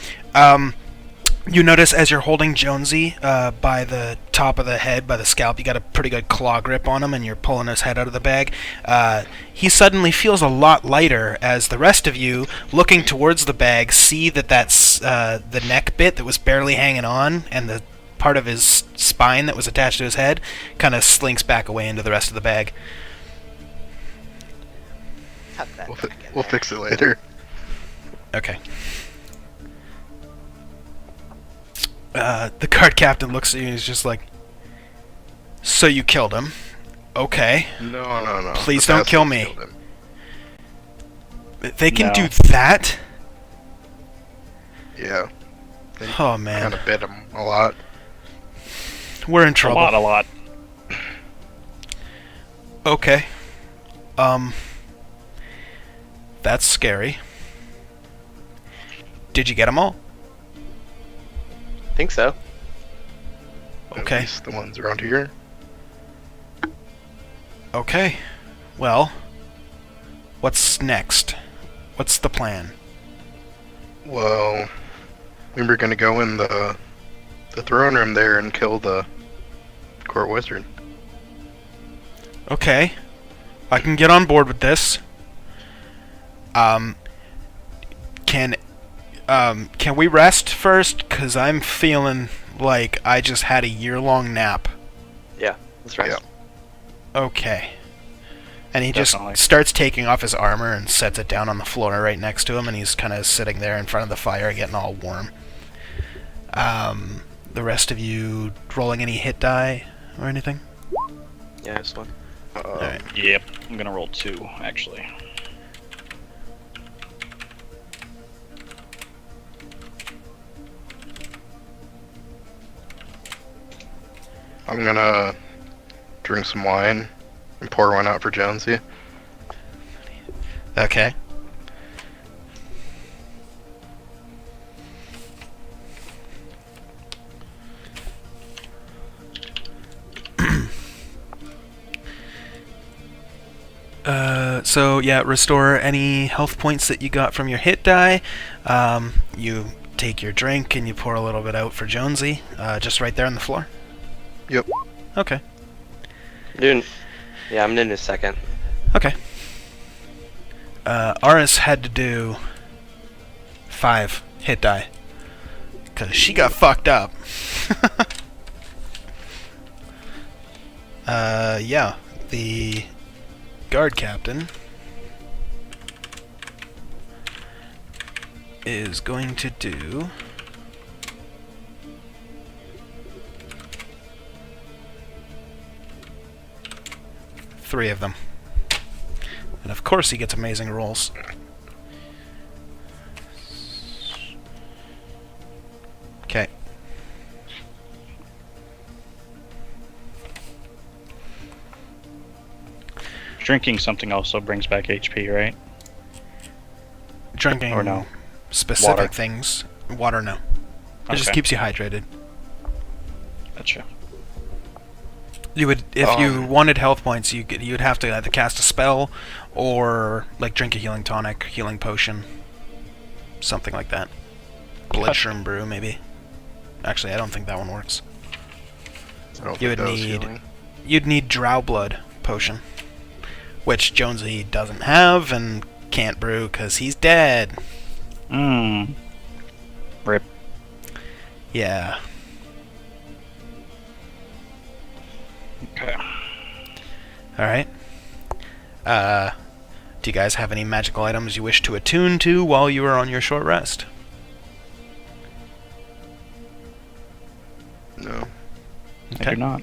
[SPEAKER 1] You notice as you're holding Jonesy by the top of the head, by the scalp, you got a pretty good claw grip on him, and you're pulling his head out of the bag. He suddenly feels a lot lighter as the rest of you, looking towards the bag, see that that's the neck bit that was barely hanging on, and the part of his spine that was attached to his head kind of slinks back away into the rest of the bag.
[SPEAKER 2] Tuck that
[SPEAKER 3] We'll,
[SPEAKER 2] back in
[SPEAKER 3] we'll
[SPEAKER 2] there.
[SPEAKER 3] fix it later.
[SPEAKER 1] Okay. The guard captain looks at you and is just like, so you killed him. Okay.
[SPEAKER 3] No.
[SPEAKER 1] Please
[SPEAKER 3] The
[SPEAKER 1] don't kill
[SPEAKER 3] bastards
[SPEAKER 1] me.
[SPEAKER 3] killed him.
[SPEAKER 1] They can
[SPEAKER 4] No.
[SPEAKER 1] do that?
[SPEAKER 3] Yeah,
[SPEAKER 1] Oh, man.
[SPEAKER 3] kind of bit him a lot.
[SPEAKER 1] We're in
[SPEAKER 4] A
[SPEAKER 1] trouble.
[SPEAKER 4] lot.
[SPEAKER 1] Okay. That's scary. Did you get them all?
[SPEAKER 2] Think so.
[SPEAKER 1] Okay.
[SPEAKER 3] At least the ones around here.
[SPEAKER 1] Okay. Well, what's next? What's the plan?
[SPEAKER 3] Well, we were gonna go in the throne room there and kill the court wizard.
[SPEAKER 1] Okay. I can get on board with this. Can we rest first? 'Cause I'm feeling like I just had a year-long nap.
[SPEAKER 2] Yeah, that's right.
[SPEAKER 3] Yeah.
[SPEAKER 1] Okay. And he
[SPEAKER 4] Definitely.
[SPEAKER 1] just starts taking off his armor and sets it down on the floor right next to him, and he's kind of sitting there in front of the fire getting all warm. The rest of you rolling any hit die or anything?
[SPEAKER 2] Yeah, this one.
[SPEAKER 1] Alright.
[SPEAKER 4] Yep. I'm gonna roll 2, actually.
[SPEAKER 3] I'm gonna drink some wine and pour one out for Jonesy.
[SPEAKER 1] Okay. So yeah, restore any health points that you got from your hit die. You take your drink and you pour a little bit out for Jonesy, just right there on the floor.
[SPEAKER 3] Yep.
[SPEAKER 1] Okay.
[SPEAKER 2] I'm in a second.
[SPEAKER 1] Okay. Aris had to do 5 hit die. Because she got fucked up. Yeah. The guard captain is going to do... three of them. And of course he gets amazing rolls. Okay.
[SPEAKER 4] Drinking something also brings back HP, right?
[SPEAKER 1] Drinking
[SPEAKER 4] Or no?
[SPEAKER 1] specific
[SPEAKER 4] Water.
[SPEAKER 1] things. Water, no. It just
[SPEAKER 4] Okay.
[SPEAKER 1] keeps you hydrated.
[SPEAKER 4] Gotcha.
[SPEAKER 1] You would, if you
[SPEAKER 3] Um,
[SPEAKER 1] wanted health points, you'd have to either cast a spell or like drink a healing tonic, healing potion, something like that. Blood
[SPEAKER 4] Gotcha.
[SPEAKER 1] shroom brew, maybe. Actually, I don't think that one works.
[SPEAKER 3] I don't
[SPEAKER 1] You
[SPEAKER 3] think
[SPEAKER 1] would
[SPEAKER 3] that was
[SPEAKER 1] need-
[SPEAKER 3] healing.
[SPEAKER 1] You'd need drow blood potion, which Jonesy doesn't have and can't brew because he's dead.
[SPEAKER 4] Mmm. Rip.
[SPEAKER 1] Yeah.
[SPEAKER 4] Okay.
[SPEAKER 1] All right. Do you guys have any magical items you wish to attune to while you are on your short rest?
[SPEAKER 3] No.
[SPEAKER 4] I do not.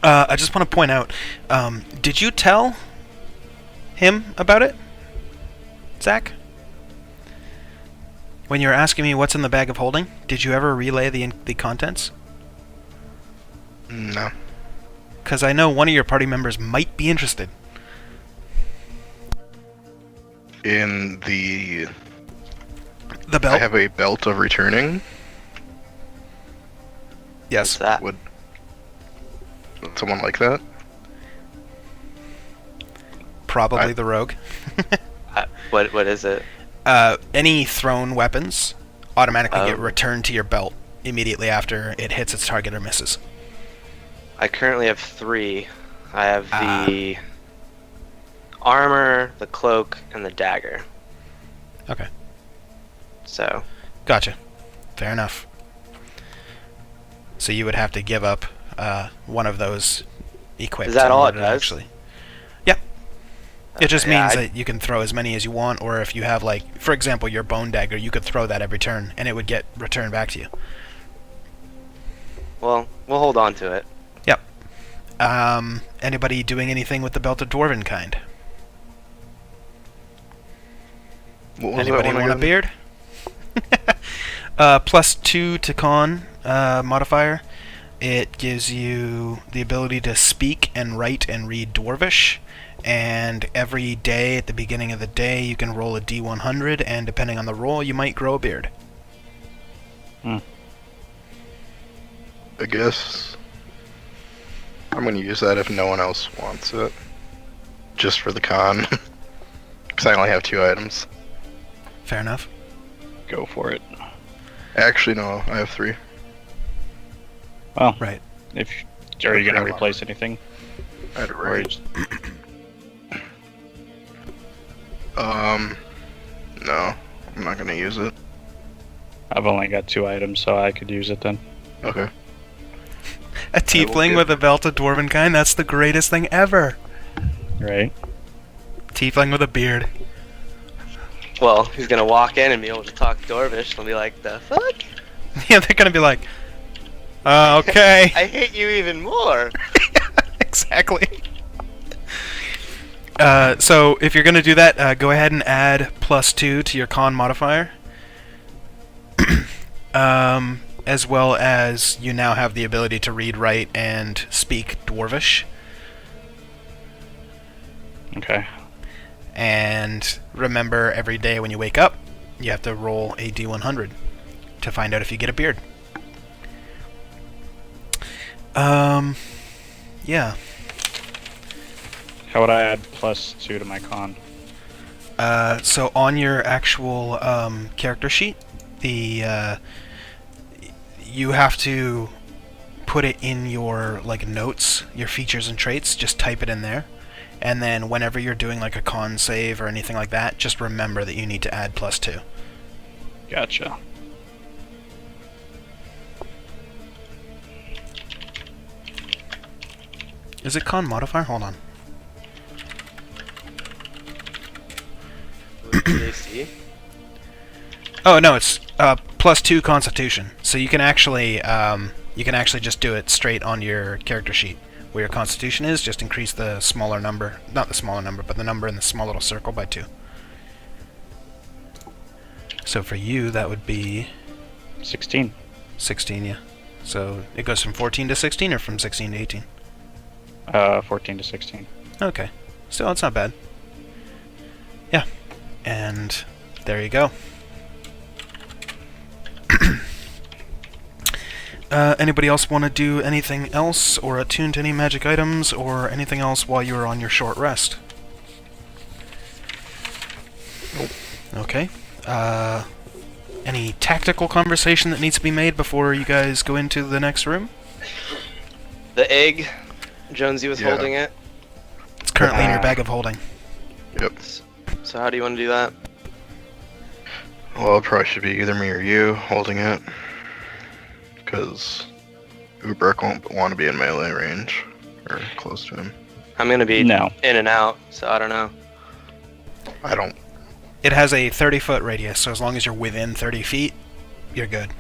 [SPEAKER 1] I just want to point out, did you tell him about it, Zach? When you were asking me what's in the bag of holding, did you ever relay the contents?
[SPEAKER 3] No.
[SPEAKER 1] Because I know one of your party members might be interested.
[SPEAKER 3] In the
[SPEAKER 1] The
[SPEAKER 3] I
[SPEAKER 1] belt?
[SPEAKER 3] have a belt of returning.
[SPEAKER 2] What's
[SPEAKER 1] Yes.
[SPEAKER 2] that?
[SPEAKER 3] Would someone like that?
[SPEAKER 1] Probably
[SPEAKER 3] I-
[SPEAKER 1] the rogue.
[SPEAKER 2] What is it?
[SPEAKER 1] Any thrown weapons automatically
[SPEAKER 2] Oh.
[SPEAKER 1] get returned to your belt immediately after it hits its target or misses.
[SPEAKER 2] I currently have 3. I have the armor, the cloak, and the dagger.
[SPEAKER 1] Okay.
[SPEAKER 2] So,
[SPEAKER 1] Gotcha. Fair enough. So you would have to give up one of those equipped.
[SPEAKER 2] Is that
[SPEAKER 1] in
[SPEAKER 2] all
[SPEAKER 1] order
[SPEAKER 2] it
[SPEAKER 1] to
[SPEAKER 2] does?
[SPEAKER 1] Actually. Yep. It just
[SPEAKER 2] yeah,
[SPEAKER 1] means
[SPEAKER 2] I-
[SPEAKER 1] that you can throw as many as you want, or if you have, like, for example, your bone dagger, you could throw that every turn, and it would get returned back to you.
[SPEAKER 2] well, we'll hold on to it.
[SPEAKER 1] Anybody doing anything with the belted dwarven kind?
[SPEAKER 3] What was that
[SPEAKER 1] Anybody
[SPEAKER 3] one
[SPEAKER 1] want a
[SPEAKER 3] again?
[SPEAKER 1] beard? +2 to con modifier. It gives you the ability to speak and write and read Dwarvish. And every day at the beginning of the day, you can roll a D100, and depending on the roll, you might grow a beard.
[SPEAKER 3] I guess I'm gonna use that if no one else wants it. Just for the con. Because I only have 2 items.
[SPEAKER 1] Fair enough.
[SPEAKER 4] Go for it.
[SPEAKER 3] Actually, no, I have 3.
[SPEAKER 4] Well,
[SPEAKER 1] Right.
[SPEAKER 4] if are you gonna
[SPEAKER 3] Okay.
[SPEAKER 4] replace anything?
[SPEAKER 3] I had a
[SPEAKER 4] Or you
[SPEAKER 3] rage.
[SPEAKER 4] just-
[SPEAKER 3] No, I'm not gonna use it.
[SPEAKER 4] I've only got 2 items, so I could use it then.
[SPEAKER 3] Okay.
[SPEAKER 1] A tiefling
[SPEAKER 3] get-
[SPEAKER 1] with a belted dwarven kind? That's the greatest thing ever.
[SPEAKER 4] Right?
[SPEAKER 1] Tiefling with a beard.
[SPEAKER 2] Well, he's gonna walk in and be able to talk Dwarvish and be like, the fuck?
[SPEAKER 1] Yeah, they're gonna be like, okay.
[SPEAKER 2] I hate you even more.
[SPEAKER 1] Exactly. So if you're going to do that, go ahead and add +2 to your con modifier. As well as you now have the ability to read, write, and speak Dwarvish.
[SPEAKER 4] Okay.
[SPEAKER 1] And remember, every day when you wake up, you have to roll a D100 to find out if you get a beard. Yeah.
[SPEAKER 4] How would I add +2 to my con?
[SPEAKER 1] So on your actual character sheet, the you have to put it in your like notes, your features and traits. Just type it in there, and then whenever you're doing like a con save or anything like that, just remember that you need to add +2.
[SPEAKER 4] Gotcha.
[SPEAKER 1] Is it con modifier? Hold on.
[SPEAKER 2] What do they see?
[SPEAKER 1] Oh no, it's +2 Constitution. So you can actually just do it straight on your character sheet. Where your Constitution is, just increase the smaller number, not the smaller number, but the number in the small little circle by 2. So for you, that would be
[SPEAKER 4] 16.
[SPEAKER 1] 16, yeah. So it goes from 14 to 16, or from 16 to 18?
[SPEAKER 4] 14 to 16.
[SPEAKER 1] Okay. Still, it's not bad. Yeah. And there you go. Anybody else want to do anything else, or attune to any magic items, or anything else while you're on your short rest?
[SPEAKER 3] Nope.
[SPEAKER 1] Okay. Any tactical conversation that needs to be made before you guys go into the next room?
[SPEAKER 2] The egg, Jonesy was
[SPEAKER 3] Yeah.
[SPEAKER 2] holding it.
[SPEAKER 1] It's currently in your bag of holding.
[SPEAKER 3] Yep.
[SPEAKER 2] So how do you want to do that?
[SPEAKER 3] Well, it probably should be either me or you holding it. Because Ubrik won't want to be in melee range. Or close to him.
[SPEAKER 2] I'm gonna be
[SPEAKER 4] No.
[SPEAKER 2] in and out, so I don't know.
[SPEAKER 3] I don't.
[SPEAKER 1] It has a 30-foot radius, so as long as you're within 30 feet, you're good.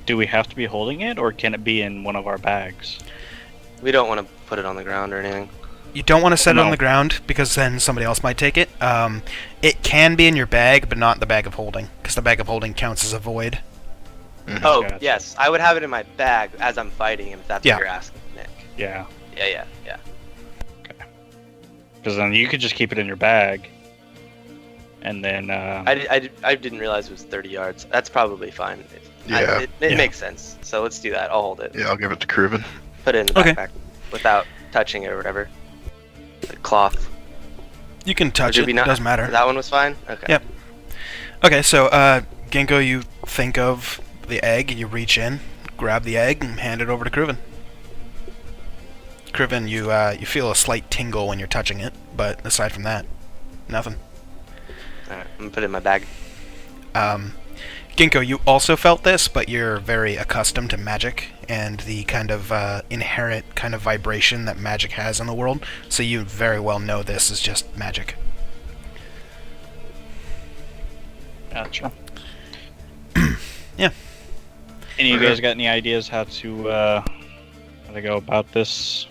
[SPEAKER 4] Do we have to be holding it, or can it be in one of our bags?
[SPEAKER 2] We don't want to put it on the ground or anything.
[SPEAKER 1] You don't want to set it on
[SPEAKER 4] No.
[SPEAKER 1] the ground, because then somebody else might take it. It can be in your bag, but not the bag of holding, because the bag of holding counts as a void.
[SPEAKER 3] Mhm.
[SPEAKER 2] Oh,
[SPEAKER 4] Gotcha.
[SPEAKER 2] yes, I would have it in my bag as I'm fighting him, if that's
[SPEAKER 1] Yeah.
[SPEAKER 2] what you're asking, Nick.
[SPEAKER 4] Yeah.
[SPEAKER 2] Yeah.
[SPEAKER 4] Because then you could just keep it in your bag, and then
[SPEAKER 2] I didn't realize it was 30 yards. That's probably fine.
[SPEAKER 3] Yeah.
[SPEAKER 2] It makes sense. So let's do that. I'll hold it.
[SPEAKER 3] Yeah, I'll give it to Cruven.
[SPEAKER 2] Put it in the
[SPEAKER 1] Okay.
[SPEAKER 2] backpack without touching it or whatever. The cloth.
[SPEAKER 1] You can touch
[SPEAKER 2] Would
[SPEAKER 1] it.
[SPEAKER 2] be not-
[SPEAKER 1] Doesn't matter.
[SPEAKER 2] That one was fine? Okay.
[SPEAKER 1] Yep. Okay, so Ginkgo, you think of the egg. You reach in, grab the egg, and hand it over to Cruven. Cruven, you feel a slight tingle when you're touching it, but aside from that, nothing.
[SPEAKER 2] Alright, I'm gonna put it in my bag.
[SPEAKER 1] Ginkgo, you also felt this, but you're very accustomed to magic and the kind of inherent kind of vibration that magic has in the world, so you very well know this is just magic.
[SPEAKER 4] gotcha.
[SPEAKER 1] Yeah.
[SPEAKER 4] Any of you guys got any ideas how to go about this?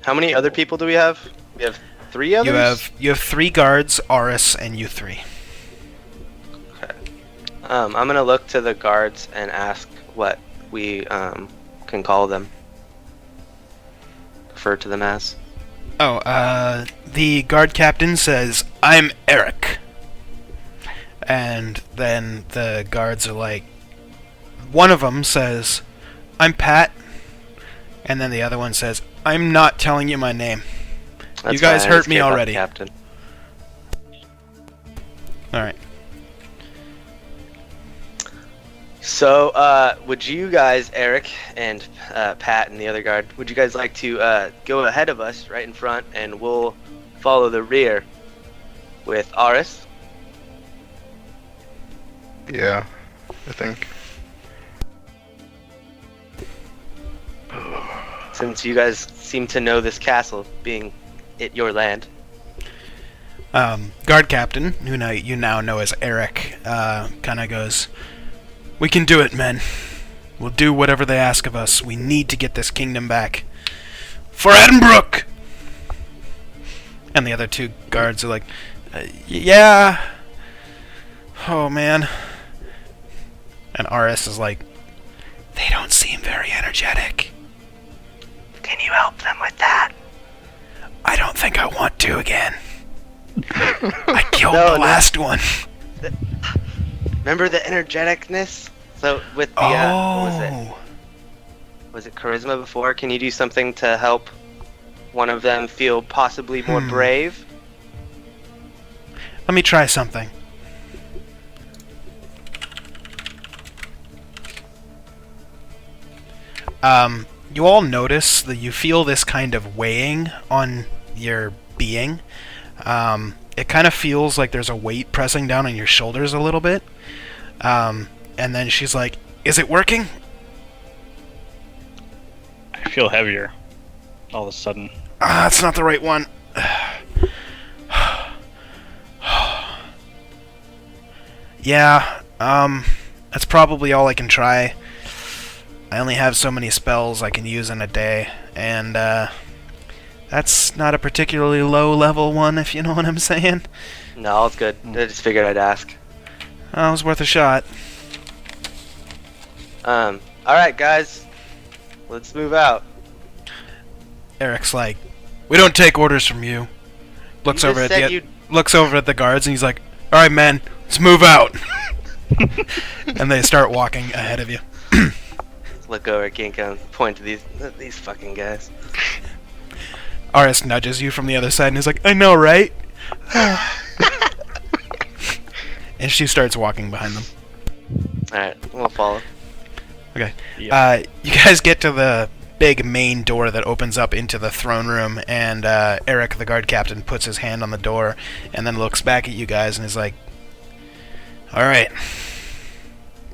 [SPEAKER 2] How many other people do we have? We have 3 others?
[SPEAKER 1] You have 3 guards, Aris, and you 3.
[SPEAKER 2] Okay. I'm gonna look to the guards and ask what we can call them. Refer to them as.
[SPEAKER 1] Oh, the guard captain says, "I'm Eric." And then the guards are like, one of them says, "I'm Pat." And then the other one says, "I'm not telling you my name.
[SPEAKER 2] That's
[SPEAKER 1] You guys
[SPEAKER 2] fine, I
[SPEAKER 1] hurt
[SPEAKER 2] just
[SPEAKER 1] me
[SPEAKER 2] care about the
[SPEAKER 1] already."
[SPEAKER 2] Captain.
[SPEAKER 1] Alright.
[SPEAKER 2] So, would you guys, Eric and Pat and the other guard, would you guys like to go ahead of us right in front and we'll follow the rear with Aris?
[SPEAKER 3] Yeah, I think.
[SPEAKER 2] Since you guys seem to know this castle, being it your land.
[SPEAKER 1] Guard captain, who you now know as Eric, kind of goes, "We can do it, men. We'll do whatever they ask of us. We need to get this kingdom back. For Edinburgh!" And the other 2 guards are like, "Yeah. Oh, man." And Aris is like, "They don't seem very energetic.
[SPEAKER 2] Can you help them with that?
[SPEAKER 1] I don't think I want to again. I killed
[SPEAKER 2] No,
[SPEAKER 1] the
[SPEAKER 2] no.
[SPEAKER 1] last one."
[SPEAKER 2] Remember the energeticness? So with the what was it charisma before? Can you do something to help one of them feel possibly more brave?
[SPEAKER 1] Let me try something. You all notice that you feel this kind of weighing on your being. It kind of feels like there's a weight pressing down on your shoulders a little bit. And then she's like, "Is it working?"
[SPEAKER 4] I feel heavier all of a sudden.
[SPEAKER 1] Ah, that's not the right one. Yeah, that's probably all I can try. I only have so many spells I can use in a day, and that's not a particularly low level one, if you know what I'm saying.
[SPEAKER 2] No, it's good. I just figured I'd ask.
[SPEAKER 1] Oh, it was worth a shot.
[SPEAKER 2] Alright guys. Let's move out.
[SPEAKER 1] Eric's like, "We don't take orders from you." Looks
[SPEAKER 2] You
[SPEAKER 1] over
[SPEAKER 2] just
[SPEAKER 1] at
[SPEAKER 2] said
[SPEAKER 1] the
[SPEAKER 2] you-
[SPEAKER 1] looks over at the guards and he's like, "All right, men, let's move out." And they start walking ahead of you.
[SPEAKER 2] Look over at Ginkgo and point to these fucking guys.
[SPEAKER 1] Aris nudges you from the other side and is like, "I know, right?" And she starts walking behind them.
[SPEAKER 2] Alright, we'll follow.
[SPEAKER 1] Okay.
[SPEAKER 4] Yeah.
[SPEAKER 1] You guys get to the big main door that opens up into the throne room, and Eric, the guard captain, puts his hand on the door and then looks back at you guys and is like, "All right.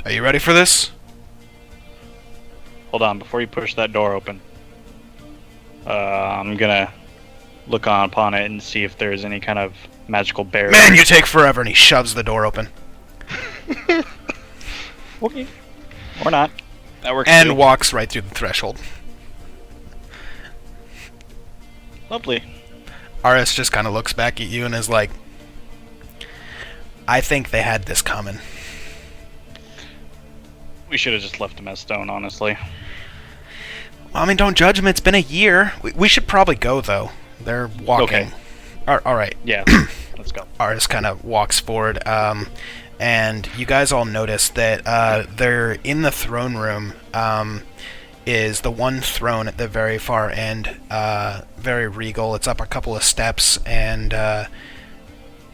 [SPEAKER 1] Are you ready for this?"
[SPEAKER 4] Hold on, before you push that door open, I'm gonna look upon it and see if there's any kind of magical barrier.
[SPEAKER 1] "Man, you take forever," and he shoves the door open.
[SPEAKER 4] Okay. Or not. That works
[SPEAKER 1] And
[SPEAKER 4] too.
[SPEAKER 1] walks right through the threshold.
[SPEAKER 4] Lovely.
[SPEAKER 1] Aris just kind of looks back at you and is like, "I think they had this coming."
[SPEAKER 4] We should have just left him as stone, honestly.
[SPEAKER 1] Well, I mean, don't judge them. It's been a year. We should probably go, though. They're walking.
[SPEAKER 4] Okay.
[SPEAKER 1] All right.
[SPEAKER 4] Yeah. let's go.
[SPEAKER 1] Aris kind of walks forward, and you guys all notice that they're in the throne room. Is the one throne at the very far end, very regal. It's up a couple of steps, and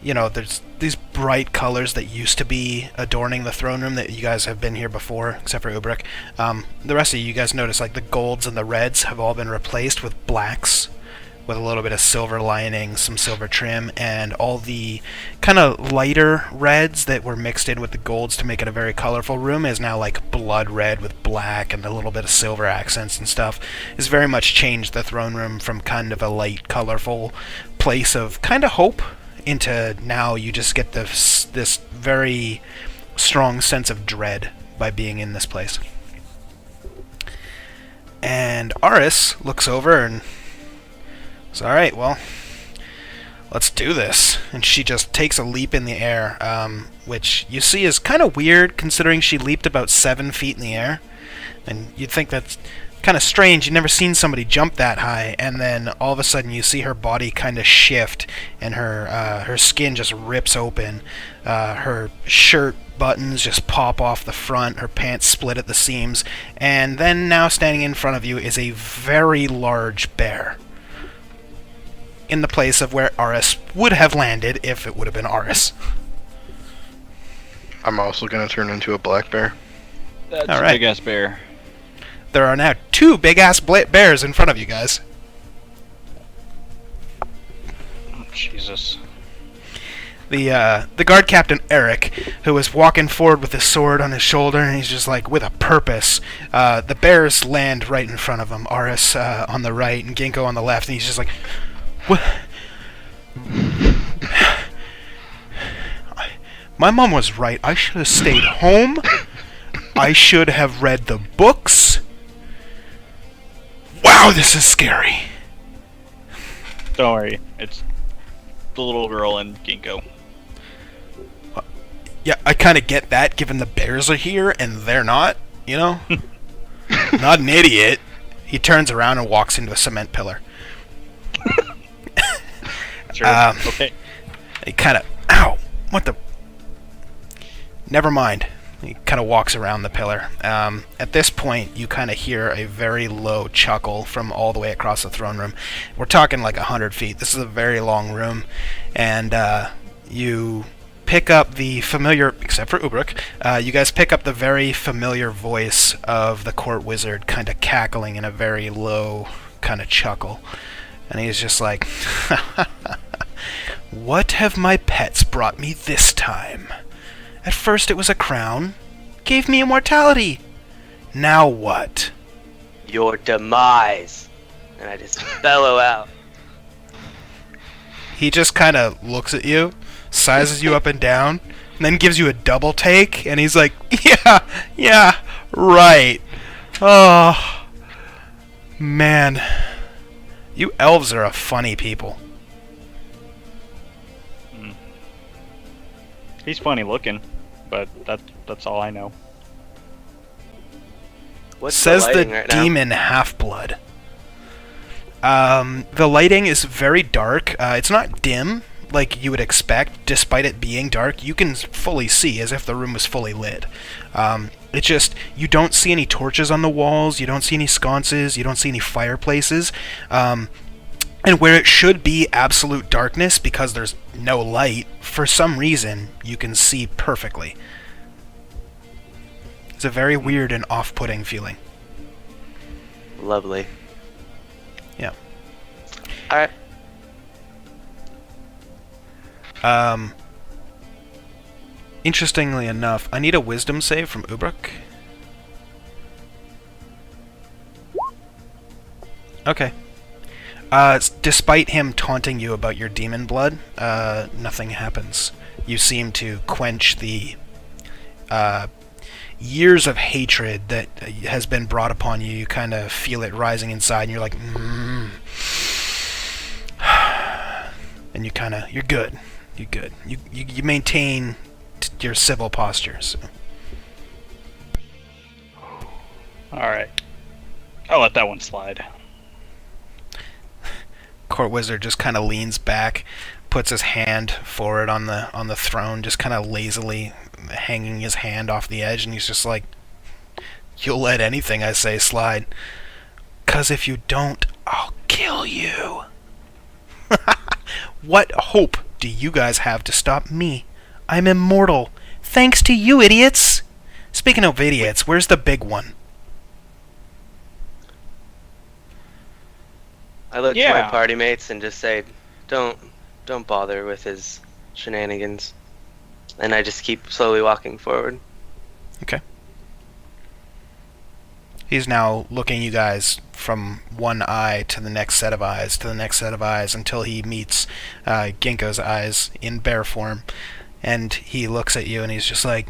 [SPEAKER 1] there's these bright colors that used to be adorning the throne room that you guys have been here before, except for Ubrik. The rest of you guys notice like the golds and the reds have all been replaced with blacks, with a little bit of silver lining, some silver trim, and all the kind of lighter reds that were mixed in with the golds to make it a very colorful room is now like blood red with black and a little bit of silver accents and stuff. It's very much changed the throne room from kind of a light, colorful place of kind of hope into now you just get this very strong sense of dread by being in this place. And Aris looks over and it's alright, well, let's do this. And she just takes a leap in the air, which you see is kind of weird considering she leaped about 7 feet in the air. And you'd think that's kind of strange. You've never seen somebody jump that high. And then all of a sudden you see her body kind of shift and her skin just rips open. Her shirt buttons just pop off the front. Her pants split at the seams. And then now standing in front of you is a very large bear. In the place of where Aris would have landed if it would have been Aris.
[SPEAKER 3] I'm also gonna turn into a black bear.
[SPEAKER 4] That's
[SPEAKER 1] All
[SPEAKER 4] a
[SPEAKER 1] right.
[SPEAKER 4] big ass bear.
[SPEAKER 1] There are now 2 big-ass bears in front of you guys.
[SPEAKER 4] Oh, Jesus.
[SPEAKER 1] The guard captain, Eric, who was walking forward with his sword on his shoulder, and he's just like, with a purpose. The bears land right in front of him. Aris on the right and Ginkgo on the left, and he's just like, what? My mom was right. I should have stayed home. I should have read the books. Wow, this is scary.
[SPEAKER 4] Don't worry, it's the little girl and Ginkgo.
[SPEAKER 1] Yeah, I kind of get that, given the bears are here and they're not, you know? Not an idiot. He turns around and walks into a cement pillar.
[SPEAKER 4] Sure. Okay.
[SPEAKER 1] He kind of... Ow! What the... Never mind. He kind of walks around the pillar. At this point, you kind of hear a very low chuckle from all the way across the throne room. We're talking like 100 feet. This is a very long room. And you pick up the familiar... Except for Ubrik. You guys pick up the very familiar voice of the court wizard kind of cackling in a very low kind of chuckle. And he's just like... What have my pets brought me this time? At first it was a crown. Gave me immortality. Now what?
[SPEAKER 2] Your demise. And I just bellow out.
[SPEAKER 1] He just kind of looks at you, sizes you up and down, and then gives you a double take, and he's like, yeah, right. Oh, man. You elves are a funny people.
[SPEAKER 4] He's funny looking, but that's all I know.
[SPEAKER 2] What's
[SPEAKER 1] Says
[SPEAKER 2] the
[SPEAKER 1] the
[SPEAKER 2] lighting right now?
[SPEAKER 1] demon Half-Blood. The lighting is very dark. It's not dim, like you would expect, despite it being dark. You can fully see, as if the room was fully lit. It's just, you don't see any torches on the walls, you don't see any sconces, you don't see any fireplaces. And where it should be absolute darkness, because there's no light, for some reason, you can see perfectly. It's a very weird and off-putting feeling.
[SPEAKER 2] Lovely.
[SPEAKER 1] Yeah.
[SPEAKER 2] Alright.
[SPEAKER 1] Interestingly enough, I need a wisdom save from Ubrik. Okay. Despite him taunting you about your demon blood, nothing happens. You seem to quench the years of hatred that has been brought upon you. You kind of feel it rising inside, and you're like, and you're good. You're good. You maintain your civil posture. So.
[SPEAKER 4] All right, I'll let that one slide.
[SPEAKER 1] Court wizard just kind of leans back, puts his hand forward on the throne, just kind of lazily hanging his hand off the edge, and he's just like, "You'll let anything I say slide. 'Cause if you don't, I'll kill you." What hope do you guys have to stop me? I'm immortal. Thanks to you, idiots. Speaking of idiots, where's the big one?
[SPEAKER 2] I look to
[SPEAKER 4] Yeah.
[SPEAKER 2] my party mates and just say, don't bother with his shenanigans. And I just keep slowly walking forward.
[SPEAKER 1] Okay. He's now looking you guys from one eye to the next set of eyes to the next set of eyes until he meets Ginkgo's eyes in bear form. And he looks at you and he's just like,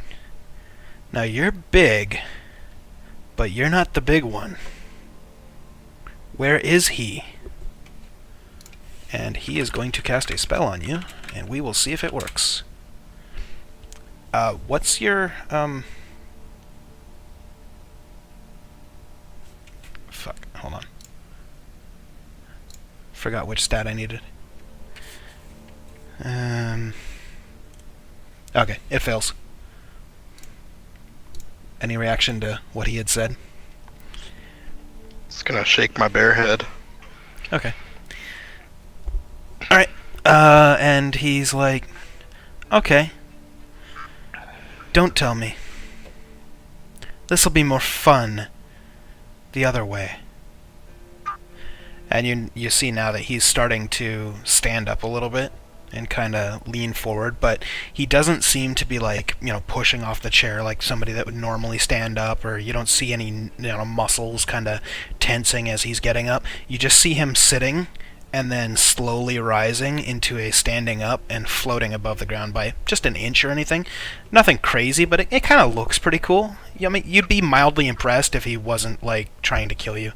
[SPEAKER 1] "Now you're big, but you're not the big one. Where is he?" And he is going to cast a spell on you, and we will see if it works. What's your, Fuck, hold on. Forgot which stat I needed. Okay, it fails. Any reaction to what he had said?
[SPEAKER 3] It's gonna shake my bear head.
[SPEAKER 1] Okay. Alright, and he's like, "Okay. Don't tell me. This'll be more fun the other way." And you see now that he's starting to stand up a little bit and kind of lean forward, but he doesn't seem to be like, pushing off the chair like somebody that would normally stand up, or you don't see any, muscles kind of tensing as he's getting up. You just see him sitting and then slowly rising into a standing up and floating above the ground by just an inch or anything. Nothing crazy, but it kind of looks pretty cool. I mean, you'd be mildly impressed if he wasn't, like, trying to kill you.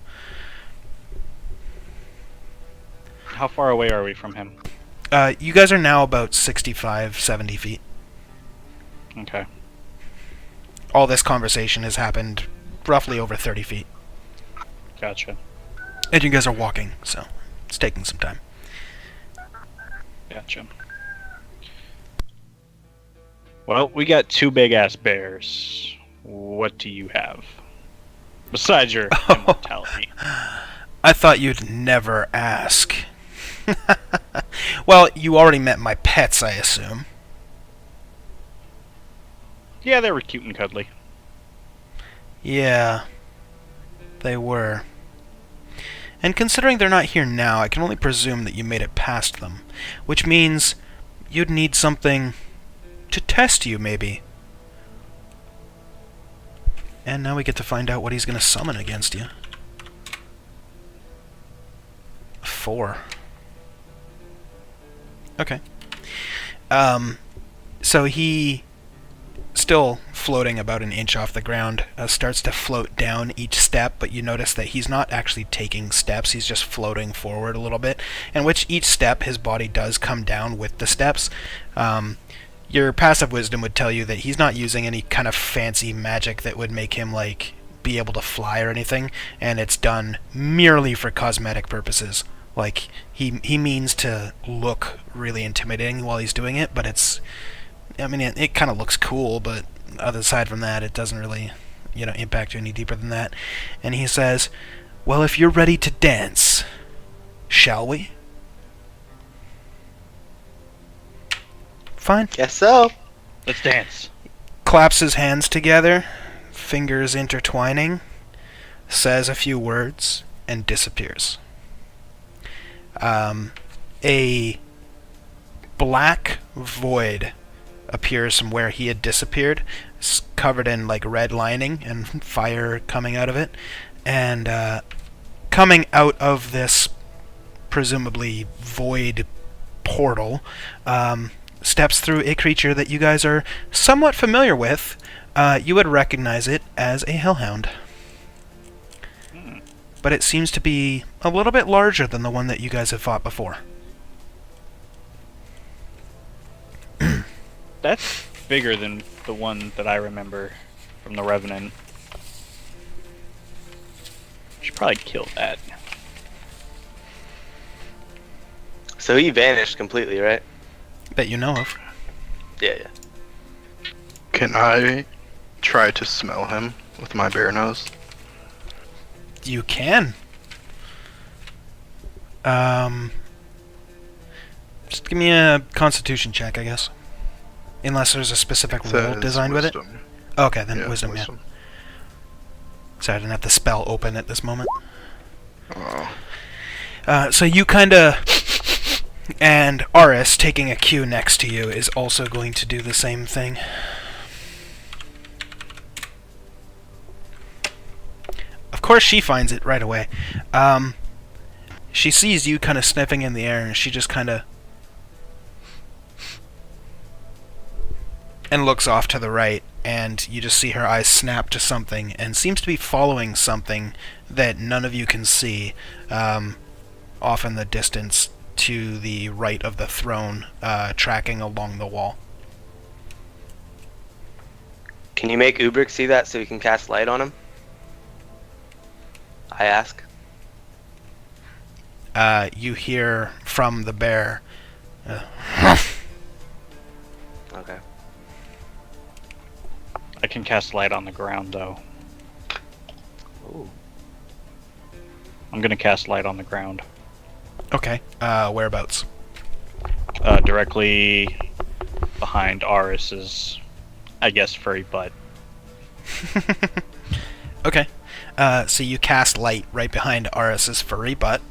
[SPEAKER 4] How far away are we from him?
[SPEAKER 1] You guys are now about 65, 70 feet.
[SPEAKER 4] Okay.
[SPEAKER 1] All this conversation has happened roughly over 30 feet.
[SPEAKER 4] Gotcha.
[SPEAKER 1] And you guys are walking, so it's taking some time.
[SPEAKER 4] Gotcha. Well, we got two big-ass bears. What do you have? Besides your immortality.
[SPEAKER 1] I thought you'd never ask. Well, you already met my pets, I assume.
[SPEAKER 4] Yeah, they were cute and cuddly.
[SPEAKER 1] Yeah, they were. And considering they're not here now, I can only presume that you made it past them. Which means you'd need something to test you, maybe. And now we get to find out what he's going to summon against you. 4. Okay. So he, still floating about an inch off the ground, starts to float down each step, but you notice that he's not actually taking steps, he's just floating forward a little bit, and which each step his body does come down with the steps. Your passive wisdom would tell you that he's not using any kind of fancy magic that would make him, like, be able to fly or anything, and it's done merely for cosmetic purposes. Like, he means to look really intimidating while he's doing it, but it's... I mean, it kind of looks cool, but aside from that, it doesn't really, impact you any deeper than that. And he says, "Well, if you're ready to dance, shall we?" Fine.
[SPEAKER 2] Guess so.
[SPEAKER 4] Let's dance.
[SPEAKER 1] Claps his hands together, fingers intertwining, says a few words, and disappears. A black void appears from where he had disappeared, covered in like red lining and fire coming out of it, and coming out of this presumably void portal steps through a creature that you guys are somewhat familiar with. You would recognize it as a hellhound, but it seems to be a little bit larger than the one that you guys have fought before.
[SPEAKER 4] That's bigger than the one that I remember from the Revenant. Should probably kill that.
[SPEAKER 2] So he vanished completely, right?
[SPEAKER 1] that you know of.
[SPEAKER 2] Yeah.
[SPEAKER 3] Can I try to smell him with my bear nose?
[SPEAKER 1] You can. Just give me a Constitution check, I guess. Unless there's a specific rule
[SPEAKER 3] Says
[SPEAKER 1] designed with it.
[SPEAKER 3] wisdom.
[SPEAKER 1] Okay, then
[SPEAKER 3] Yeah,
[SPEAKER 1] wisdom, yeah. Sorry, I didn't have the spell open at this moment.
[SPEAKER 3] Oh.
[SPEAKER 1] So you kinda... And Aris, taking a cue next to you, is also going to do the same thing. Of course she finds it right away. She sees you kind of sniffing in the air, and she just kind of... and looks off to the right, and you just see her eyes snap to something, and seems to be following something that none of you can see, off in the distance to the right of the throne, tracking along the wall.
[SPEAKER 2] Can you make Ubrick see that so he can cast light on him? I ask.
[SPEAKER 1] You hear from the bear,
[SPEAKER 2] Okay.
[SPEAKER 4] I can cast light on the ground, though.
[SPEAKER 2] Ooh.
[SPEAKER 4] I'm gonna cast light on the ground.
[SPEAKER 1] Okay, whereabouts?
[SPEAKER 4] Directly behind Aris's, I guess, furry butt.
[SPEAKER 1] Okay. So you cast light right behind Aris's furry butt,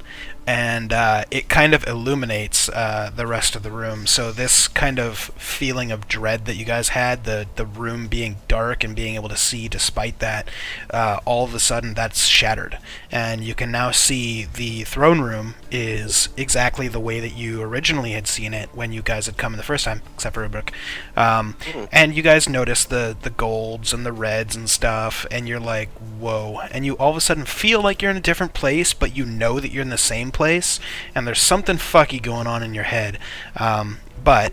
[SPEAKER 1] and it kind of illuminates the rest of the room. So this kind of feeling of dread that you guys had, the room being dark and being able to see despite that, all of a sudden that's shattered. And you can now see the throne room is exactly the way that you originally had seen it when you guys had come in the first time, except for Ubrick. And you guys notice the golds and the reds and stuff, and you're like, whoa. And you all of a sudden feel like you're in a different place, but you know that you're in the same place, and there's something fucky going on in your head. But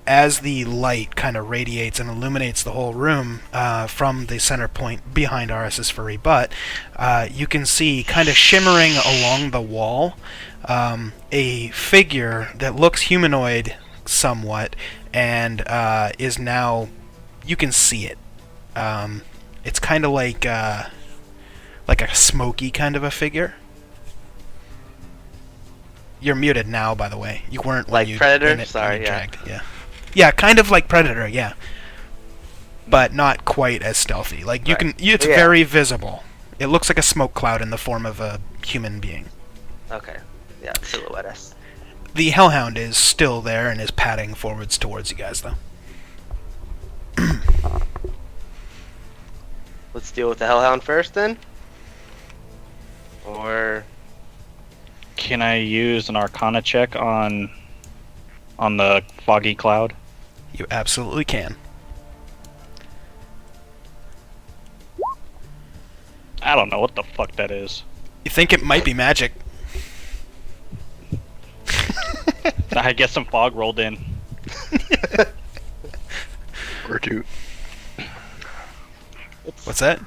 [SPEAKER 1] as the light kind of radiates and illuminates the whole room from the center point behind Aris's furry butt, you can see kind of shimmering along the wall a figure that looks humanoid somewhat, and is now... you can see it. It's kind of like a smoky kind of a figure. You're muted now, by the way. You weren't when
[SPEAKER 2] Like
[SPEAKER 1] you
[SPEAKER 2] Predator?
[SPEAKER 1] when it- when
[SPEAKER 2] Sorry,
[SPEAKER 1] you
[SPEAKER 2] yeah.
[SPEAKER 1] dragged. Yeah, kind of like Predator, yeah. But not quite as stealthy. Like you
[SPEAKER 2] Right.
[SPEAKER 1] can, it's
[SPEAKER 2] Yeah.
[SPEAKER 1] very visible. It looks like a smoke cloud in the form of a human being.
[SPEAKER 2] Okay. Yeah, silhouette.
[SPEAKER 1] The Hellhound is still there and is padding forwards towards you guys, though.
[SPEAKER 2] Let's deal with the Hellhound first, then? Or...
[SPEAKER 4] Can I use an Arcana check on the foggy cloud?
[SPEAKER 1] You absolutely can.
[SPEAKER 4] I don't know what the fuck that is.
[SPEAKER 1] You think it might be magic?
[SPEAKER 4] I guess some fog rolled in.
[SPEAKER 3] Or two.
[SPEAKER 1] What's that?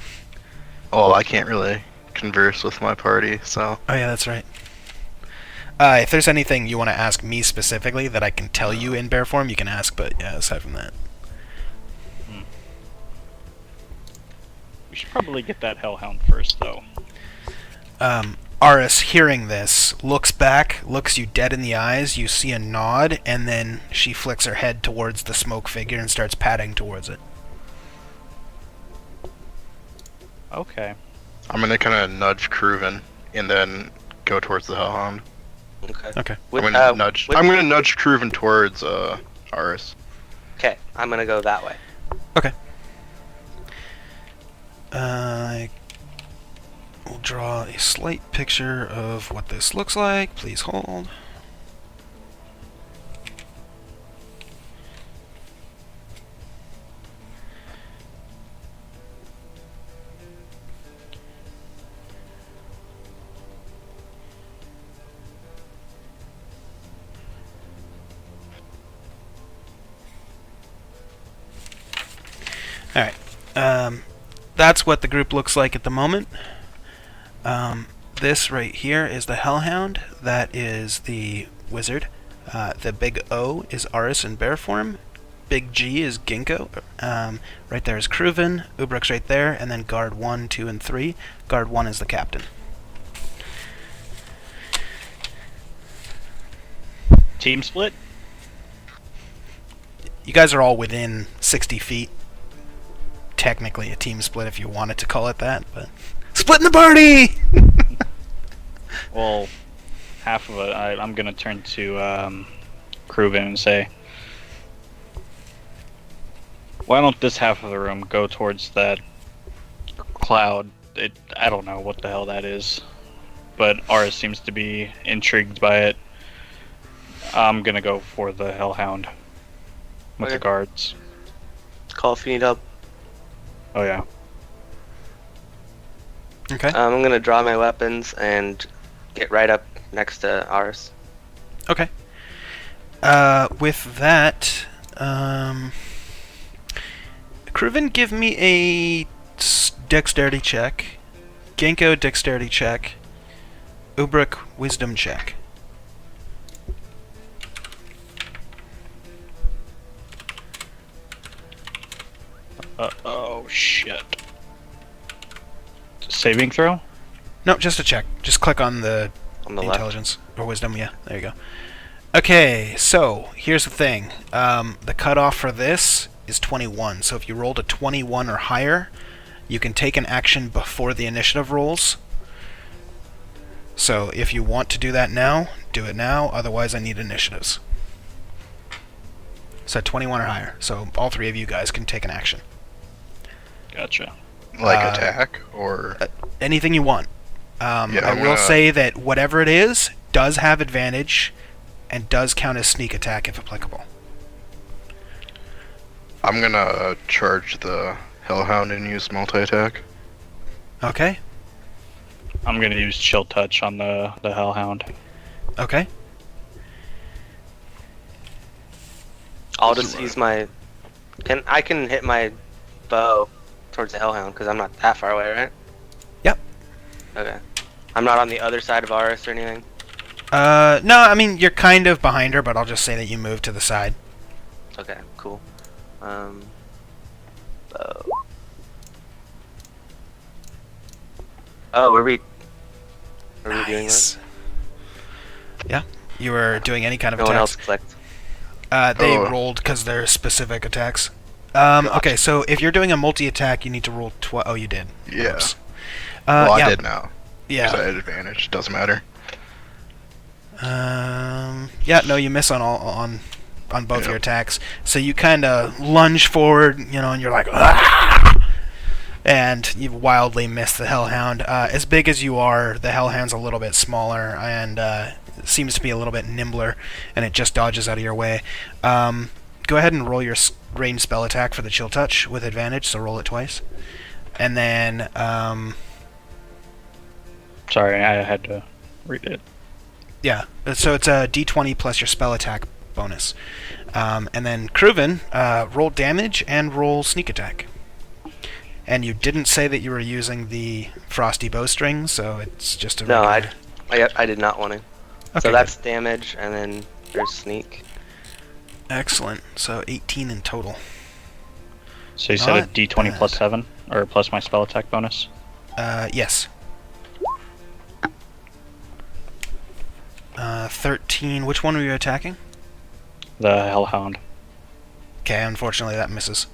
[SPEAKER 3] Oh, I can't really converse with my party, so...
[SPEAKER 1] Oh yeah, that's right. If there's anything you want to ask me specifically that I can tell you in bear form, you can ask, but yeah, aside from that.
[SPEAKER 4] We should probably get that Hellhound first, though.
[SPEAKER 1] Aris, hearing this, looks back, looks you dead in the eyes, you see a nod, and then she flicks her head towards the smoke figure and starts padding towards it.
[SPEAKER 4] Okay.
[SPEAKER 3] I'm gonna kind of nudge Cruven and then go towards the Hellhound.
[SPEAKER 2] Okay.
[SPEAKER 1] Okay.
[SPEAKER 2] With,
[SPEAKER 3] I'm gonna
[SPEAKER 2] with-
[SPEAKER 3] I'm gonna nudge Cruven towards Aris.
[SPEAKER 2] Okay, I'm gonna go that way.
[SPEAKER 1] Okay. I will draw a slight picture of what this looks like. Please hold. Alright. That's what the group looks like at the moment. This right here is the Hellhound. That is the wizard. The big O is Aris in bear form. Big G is Ginkgo. Right there is Kruven. Ubruk's right there, and then guard 1, 2, and 3. Guard 1 is the captain.
[SPEAKER 4] Team split?
[SPEAKER 1] You guys are all within 60 feet. Technically a team split if you wanted to call it that, but... Splitting the party!
[SPEAKER 4] Well, half of it, I'm going to turn to Kruven and say, why don't this half of the room go towards that cloud? I don't know what the hell that is, but Aris seems to be intrigued by it. I'm going to go for the Hellhound with the
[SPEAKER 2] Okay.
[SPEAKER 4] guards.
[SPEAKER 2] Call if you need help.
[SPEAKER 4] Oh yeah.
[SPEAKER 1] Okay.
[SPEAKER 2] I'm gonna draw my weapons and get right up next to ours.
[SPEAKER 1] Okay. With that, Kruven, give me a dexterity check. Ginkgo, dexterity check. Ubruk, wisdom check.
[SPEAKER 4] Oh shit. Saving throw?
[SPEAKER 1] No, just a check. Just click on the
[SPEAKER 2] On the left.
[SPEAKER 1] intelligence or wisdom. Yeah, there you go. Okay, so here's the thing. The cutoff for this is 21. So if you rolled a 21 or higher, you can take an action before the initiative rolls. So if you want to do that now, do it now. Otherwise, I need initiatives. So 21 or higher. So all three of you guys can take an action.
[SPEAKER 4] Gotcha.
[SPEAKER 3] Like attack or
[SPEAKER 1] Anything you want.
[SPEAKER 3] Yeah,
[SPEAKER 1] I
[SPEAKER 3] I'm
[SPEAKER 1] will
[SPEAKER 3] gonna-
[SPEAKER 1] say that whatever it is does have advantage and does count as sneak attack if applicable.
[SPEAKER 3] I'm gonna charge the Hellhound and use multi-attack.
[SPEAKER 1] Okay?
[SPEAKER 4] I'm gonna use Chill Touch on the Hellhound.
[SPEAKER 1] Okay.
[SPEAKER 2] I'll just use my. I can hit my bow towards the Hellhound because I'm not that far away, right?
[SPEAKER 1] Yep.
[SPEAKER 2] Okay. I'm not on the other side of Aris or anything.
[SPEAKER 1] No, I mean, you're kind of behind her, but I'll just say that you move to the side.
[SPEAKER 2] Okay, cool. Bow. Oh, were we doing this?
[SPEAKER 1] Nice. Yeah, you were doing any kind of
[SPEAKER 2] No one else
[SPEAKER 1] attacks.
[SPEAKER 2] clicked.
[SPEAKER 1] They
[SPEAKER 3] Oh.
[SPEAKER 1] rolled because they're specific attacks. Okay, so if you're doing a multi-attack, you need to roll Oh, you did.
[SPEAKER 3] Yeah.
[SPEAKER 1] Oops.
[SPEAKER 3] Well,
[SPEAKER 1] yeah.
[SPEAKER 3] I did now.
[SPEAKER 1] Yeah.
[SPEAKER 3] 'Cause I had advantage. Doesn't matter.
[SPEAKER 1] Yeah, no, you miss on both
[SPEAKER 3] Yep.
[SPEAKER 1] your attacks. So you kind of lunge forward, and you're like, "Ah!" And you wildly miss the Hellhound. As big as you are, the Hellhound's a little bit smaller and seems to be a little bit nimbler, and it just dodges out of your way. Go ahead and roll your ranged spell attack for the Chill Touch with advantage, so roll it twice. And then,
[SPEAKER 4] Sorry, I had to read it.
[SPEAKER 1] yeah, so it's a d20 plus your spell attack bonus. And then Kruven, roll damage and roll sneak attack. And you didn't say that you were using the frosty bowstring, so it's just a
[SPEAKER 2] No,
[SPEAKER 1] regular...
[SPEAKER 2] I did not want to.
[SPEAKER 1] Okay,
[SPEAKER 2] So that's damage, and then there's sneak.
[SPEAKER 1] good. Excellent. So 18 in total.
[SPEAKER 4] So you said a
[SPEAKER 1] Not
[SPEAKER 4] D20
[SPEAKER 1] bad.
[SPEAKER 4] plus 7? Or plus my spell attack bonus?
[SPEAKER 1] Yes. 13. Which one were you attacking?
[SPEAKER 4] The Hellhound.
[SPEAKER 1] Okay, unfortunately that misses.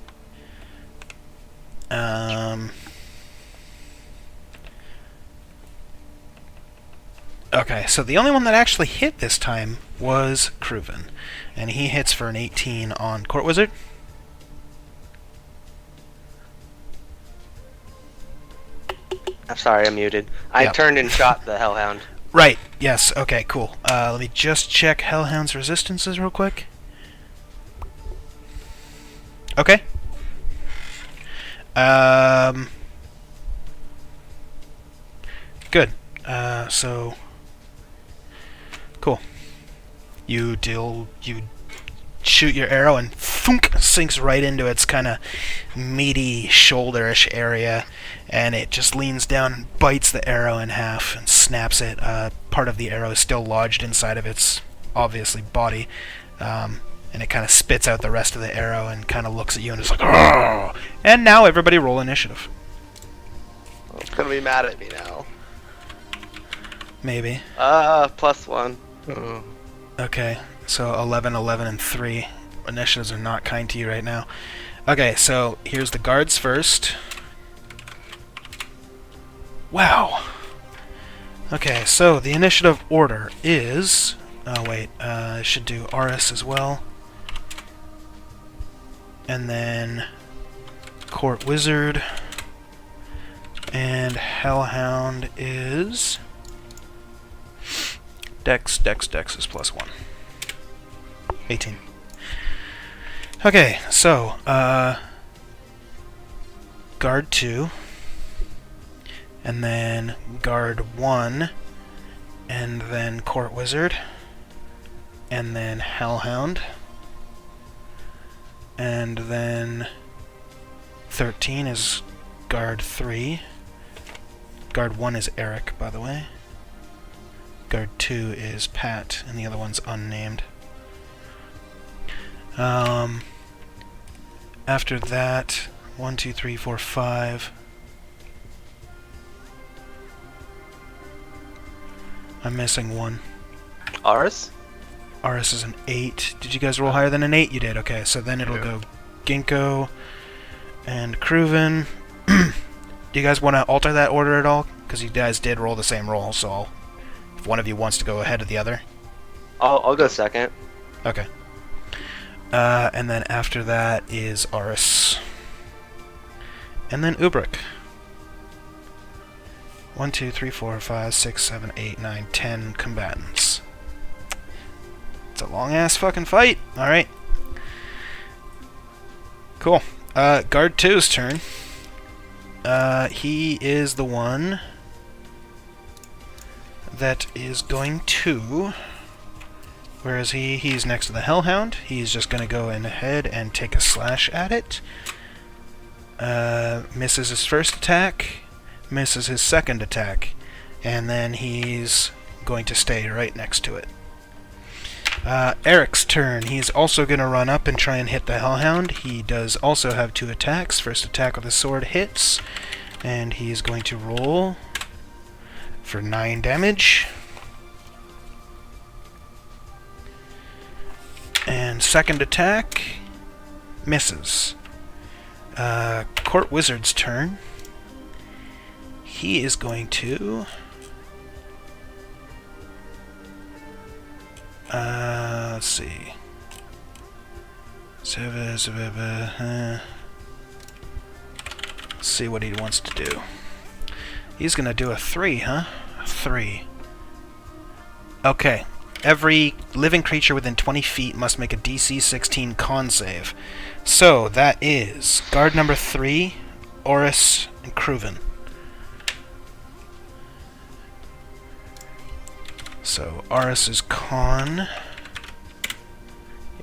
[SPEAKER 1] Okay, so the only one that actually hit this time was Kruven. And he hits for an 18 on Court Wizard.
[SPEAKER 2] I'm sorry, I'm muted. I
[SPEAKER 1] Yep.
[SPEAKER 2] turned and shot the Hellhound.
[SPEAKER 1] Right, yes, okay, cool. Let me just check Hellhound's resistances real quick. Okay. Good. So... Cool. You shoot your arrow and thunk, sinks right into its kind of meaty shoulderish area, and it just leans down and bites the arrow in half and snaps it. Part of the arrow is still lodged inside of its obviously body, and it kind of spits out the rest of the arrow and kind of looks at you and is like, "Argh!" And now everybody roll initiative.
[SPEAKER 2] Well, it's gonna be mad at me now.
[SPEAKER 1] Maybe.
[SPEAKER 2] +1.
[SPEAKER 3] Oh.
[SPEAKER 1] Okay, so 11, 11, and 3. Initiatives are not kind to you right now. Okay, so here's the guards first. Wow. Okay, so the initiative order is... Oh, wait, I should do Aris as well. And then Court Wizard. And Hellhound is... Dex is +1. 18. Okay, so, Guard 2, and then Guard 1, and then Court Wizard, and then Hellhound, and then 13 is Guard 3. Guard 1 is Eric, by the way. Guard 2 is Pat, and the other one's unnamed. After that, 1, 2, 3, 4, 5. I'm missing one.
[SPEAKER 2] Aris?
[SPEAKER 1] Aris is an 8. Did you guys roll higher than an 8? You did, okay. So then it'll go Ginkgo and Kruven. Do you guys want to alter that order at all? Because you guys did roll the same roll, so if one of you wants to go ahead of the other.
[SPEAKER 2] I'll go second.
[SPEAKER 1] Okay. And then after that is Aris. And then Ubrik. 1, 2, 3, 4, 5, 6, 7, 8, 9, 10 combatants. It's a long-ass fucking fight. Alright. Cool. Guard 2's turn. He is the one that is going to... Where is he? He's next to the Hellhound. He's just going to go in ahead and take a slash at it. Misses his first attack. Misses his second attack. And then he's going to stay right next to it. Eric's turn. He's also going to run up and try and hit the Hellhound. He does also have 2 attacks. First attack with the sword hits. And he's going to roll for 9 damage. And second attack misses. Court Wizard's turn. He is going to... let's see. Let's see what he wants to do. He's going to do a 3, huh? A 3. Okay. Every living creature within 20 feet must make a DC 16 con save. So, that is guard number 3, Oris, and Kruven. So, Oris's con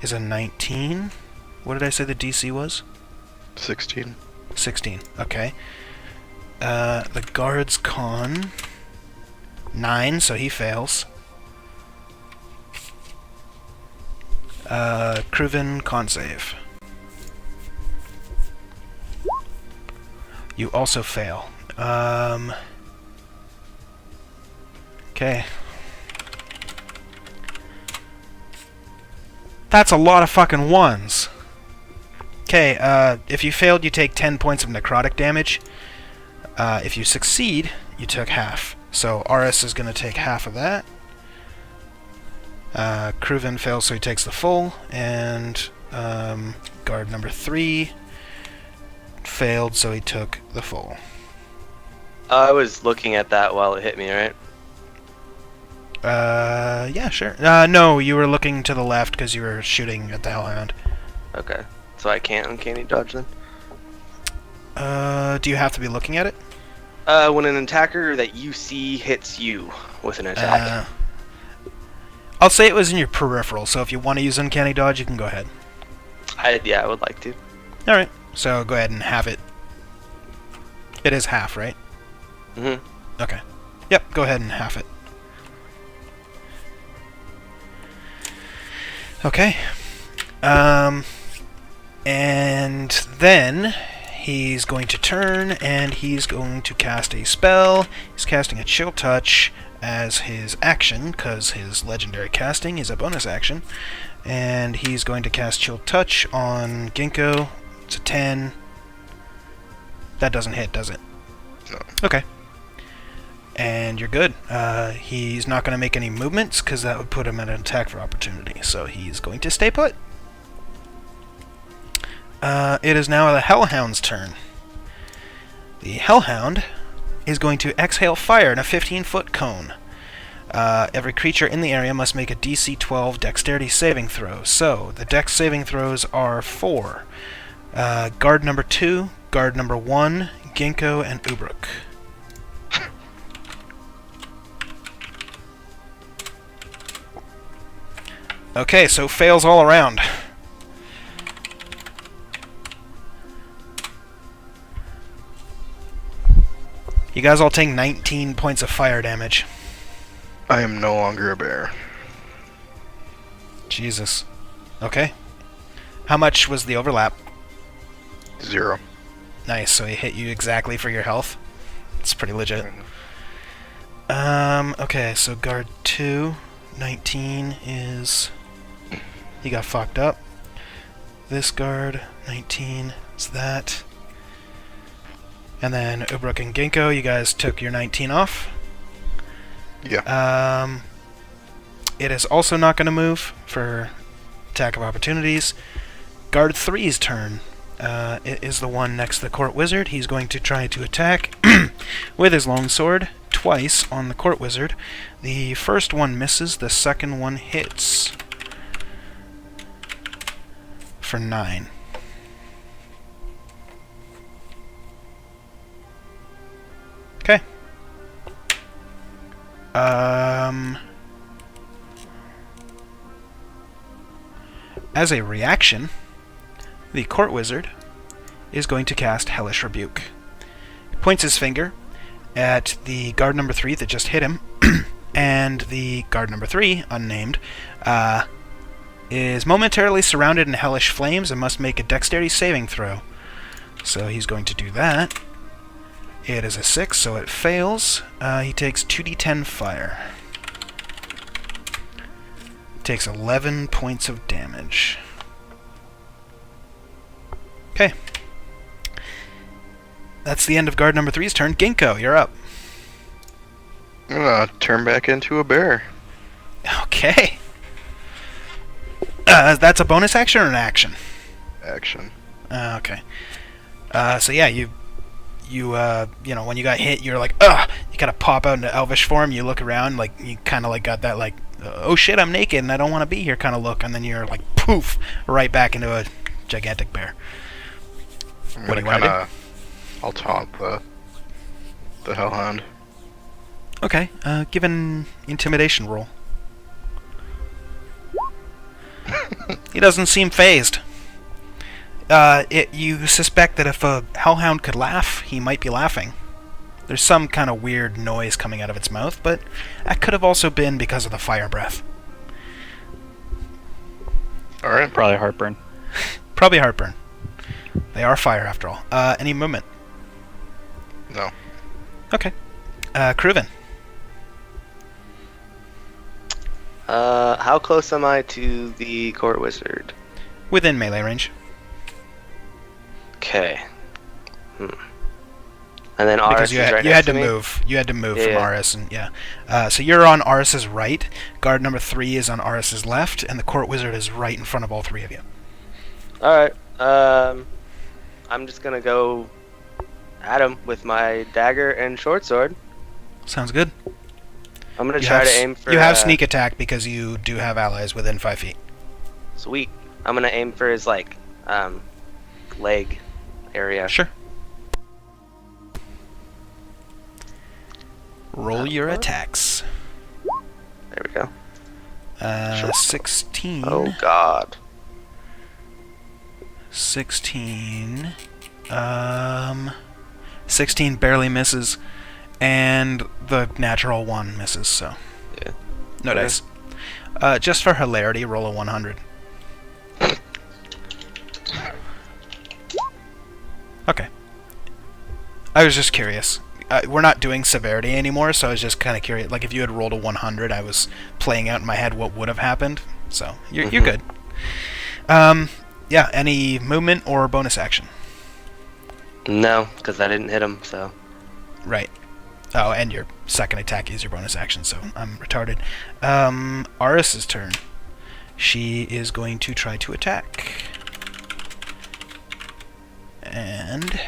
[SPEAKER 1] is a 19. What did I say the DC was?
[SPEAKER 3] 16.
[SPEAKER 1] 16, okay. The guard's con, 9, so he fails. Kruven con save. You also fail. Okay. That's a lot of fucking ones. Okay, if you failed, you take 10 points of necrotic damage. If you succeed, you took half. So Aris is going to take half of that. Kruven fails, so he takes the full, and guard number 3 failed, so he took the full.
[SPEAKER 2] I was looking at that while it hit me, right?
[SPEAKER 1] Yeah, sure. No, you were looking to the left because you were shooting at the Hellhound.
[SPEAKER 2] Okay. So I can't uncanny dodge then?
[SPEAKER 1] Do you have to be looking at it?
[SPEAKER 2] When an attacker that you see hits you with an attack.
[SPEAKER 1] I'll say it was in your peripheral, so if you want to use uncanny dodge, you can go ahead.
[SPEAKER 2] Yeah, I would like to.
[SPEAKER 1] Alright, so go ahead and have it. It is half, right?
[SPEAKER 2] Mm-hmm.
[SPEAKER 1] Okay. Yep, go ahead and half it. Okay. And then he's going to turn and he's going to cast a spell. He's casting a Chill Touch as his action, because his legendary casting is a bonus action. And he's going to cast Chill Touch on Ginkgo. It's a 10. That doesn't hit, does it?
[SPEAKER 3] No.
[SPEAKER 1] Okay. And you're good. He's not going to make any movements, because that would put him at an attack for opportunity. So he's going to stay put. It is now the Hellhound's turn. The Hellhound is going to exhale fire in a 15-foot cone. Every creature in the area must make a DC 12 Dexterity saving throw. So, the Dex saving throws are 4. Guard number 2, Guard number 1, Ginkgo, and Ubruk. Okay, so fails all around. You guys all take 19 points of fire damage.
[SPEAKER 3] I am no longer a bear.
[SPEAKER 1] Jesus. Okay. How much was the overlap?
[SPEAKER 3] 0.
[SPEAKER 1] Nice, so he hit you exactly for your health. It's pretty legit. Okay, so guard 2, 19 is... He got fucked up. This guard, 19 is that. And then Ubruk and Ginkgo, you guys took your 19 off.
[SPEAKER 3] Yeah.
[SPEAKER 1] It is also not going to move for attack of opportunities. Guard 3's turn. It is the one next to the Court Wizard. He's going to try to attack with his longsword twice on the Court Wizard. The first one misses, the second one hits for 9. Okay. As a reaction, the Court Wizard is going to cast Hellish Rebuke. He points his finger at the guard number 3 that just hit him, and the guard number 3, unnamed, is momentarily surrounded in hellish flames and must make a dexterity saving throw. So he's going to do that. It is a 6, so it fails. He takes 2d10 fire. Takes 11 points of damage. Okay. That's the end of guard number 3's turn. Ginkgo, you're up.
[SPEAKER 3] I'm gonna turn back into a bear.
[SPEAKER 1] Okay. That's a bonus action or an action?
[SPEAKER 3] Action.
[SPEAKER 1] Okay. So yeah, you know, when you got hit, you're like, ugh! You kind of pop out into elvish form, you look around, like, you kind of like got that, like, oh shit, I'm naked and I don't want to be here kind of look, and then you're like, poof, right back into a gigantic bear. What do you want to do?
[SPEAKER 3] I'll taunt the Hellhound.
[SPEAKER 1] Okay, give an intimidation roll. He doesn't seem phased. You suspect that if a Hellhound could laugh, he might be laughing. There's some kind of weird noise coming out of its mouth, but that could have also been because of the fire breath.
[SPEAKER 3] Alright.
[SPEAKER 4] Probably heartburn.
[SPEAKER 1] Probably heartburn. They are fire, after all. Any movement?
[SPEAKER 3] No.
[SPEAKER 1] Okay. Kruven.
[SPEAKER 2] How close am I to the Court Wizard?
[SPEAKER 1] Within melee range.
[SPEAKER 2] Okay. And then
[SPEAKER 1] Because
[SPEAKER 2] Aris is right
[SPEAKER 1] you
[SPEAKER 2] next
[SPEAKER 1] had to
[SPEAKER 2] me?
[SPEAKER 1] move. You had to move from
[SPEAKER 2] Yeah.
[SPEAKER 1] Aris, and yeah. So you're on Aris's right. Guard number 3 is on Aris's left, and the Court Wizard is right in front of all 3 of you.
[SPEAKER 2] Alright. I'm just gonna go at him with my dagger and short sword.
[SPEAKER 1] Sounds good.
[SPEAKER 2] I'm gonna
[SPEAKER 1] You
[SPEAKER 2] try
[SPEAKER 1] have
[SPEAKER 2] to
[SPEAKER 1] s-
[SPEAKER 2] aim for.
[SPEAKER 1] You have sneak attack because you do have allies within 5 feet.
[SPEAKER 2] Sweet. I'm gonna aim for his leg area.
[SPEAKER 1] Sure. Roll your attacks.
[SPEAKER 2] There we go.
[SPEAKER 1] Uh, 16.
[SPEAKER 2] Oh God.
[SPEAKER 1] 16. 16 barely misses, and the natural 1 misses, so.
[SPEAKER 2] Yeah.
[SPEAKER 1] No
[SPEAKER 2] Okay.
[SPEAKER 1] dice. Just for hilarity, roll a 100. I was just curious. We're not doing severity anymore, so I was just kind of curious. Like, if you had rolled a 100, I was playing out in my head what would have happened. So, you're good. Yeah, any movement or bonus action?
[SPEAKER 2] No, because I didn't hit him, so.
[SPEAKER 1] Right. Oh, and your second attack is your bonus action, so I'm retarded. Aris's turn. She is going to try to attack. And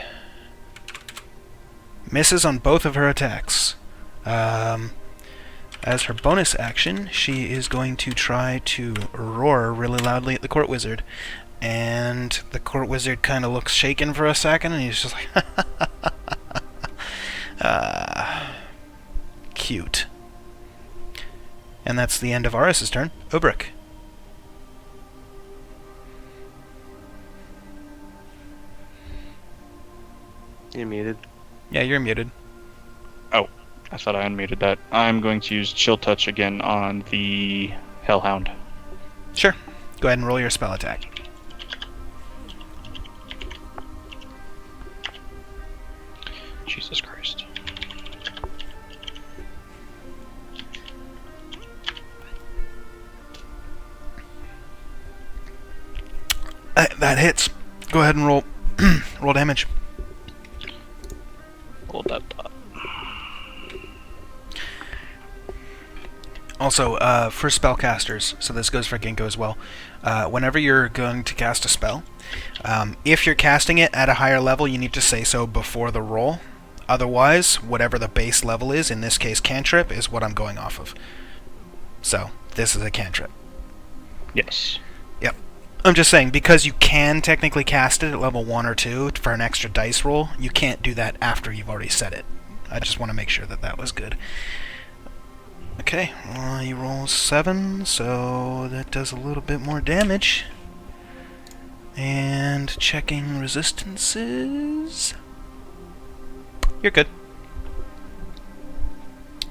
[SPEAKER 1] misses on both of her attacks. As her bonus action, she is going to try to roar really loudly at the court wizard. And the court wizard kind of looks shaken for a second, and he's just like, cute. And that's the end of Aris's turn. Ubrick.
[SPEAKER 2] You're muted.
[SPEAKER 1] Yeah, you're muted.
[SPEAKER 4] I thought I unmuted that. I'm going to use Chill Touch again on the Hellhound.
[SPEAKER 1] Sure. Go ahead and roll your spell attack.
[SPEAKER 4] Jesus Christ.
[SPEAKER 1] That hits. Go ahead and roll roll damage.
[SPEAKER 4] Hold that thought.
[SPEAKER 1] Also, for spellcasters, so this goes for Ginkgo as well, whenever you're going to cast a spell, if you're casting it at a higher level, you need to say so before the roll. Otherwise, whatever the base level is, in this case cantrip, is what I'm going off of. So, this is a cantrip.
[SPEAKER 4] Yes.
[SPEAKER 1] Yep. I'm just saying, because you can technically cast it at level 1 or 2 for an extra dice roll, you can't do that after you've already said it. I just want to make sure that that was good. Okay, well, he rolls 7, so that does a little bit more damage. And checking resistances. You're good.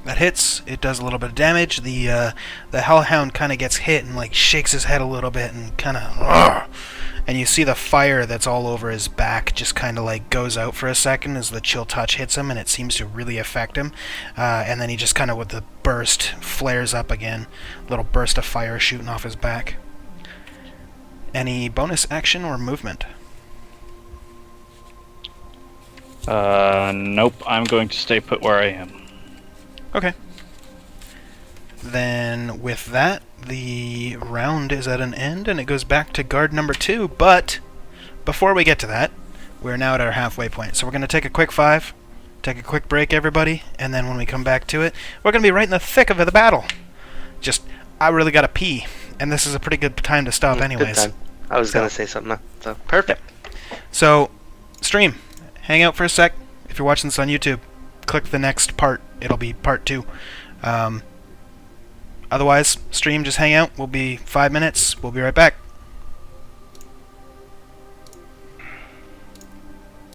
[SPEAKER 1] That hits. It does a little bit of damage. The Hellhound kind of gets hit and like shakes his head a little bit and kind of, and you see the fire that's all over his back just kind of like goes out for a second as the Chill Touch hits him, and it seems to really affect him. And then he just kind of with the burst flares up again, little burst of fire shooting off his back. Any bonus action or movement?
[SPEAKER 4] Nope. I'm going to stay put where I am.
[SPEAKER 1] Okay. Then with that, the round is at an end, and it goes back to guard number 2. But before we get to that, we're now at our halfway point. So we're going to take a quick 5, take a quick break, everybody, and then when we come back to it, we're going to be right in the thick of the battle. Just, I really got to pee, and this is a pretty good time to stop anyways.
[SPEAKER 2] Good time. I was going to say something, so perfect.
[SPEAKER 1] So, stream, hang out for a sec. If you're watching this on YouTube, click the next part. It'll be part 2. Otherwise, stream, just hang out. We'll be 5 minutes. We'll be right back.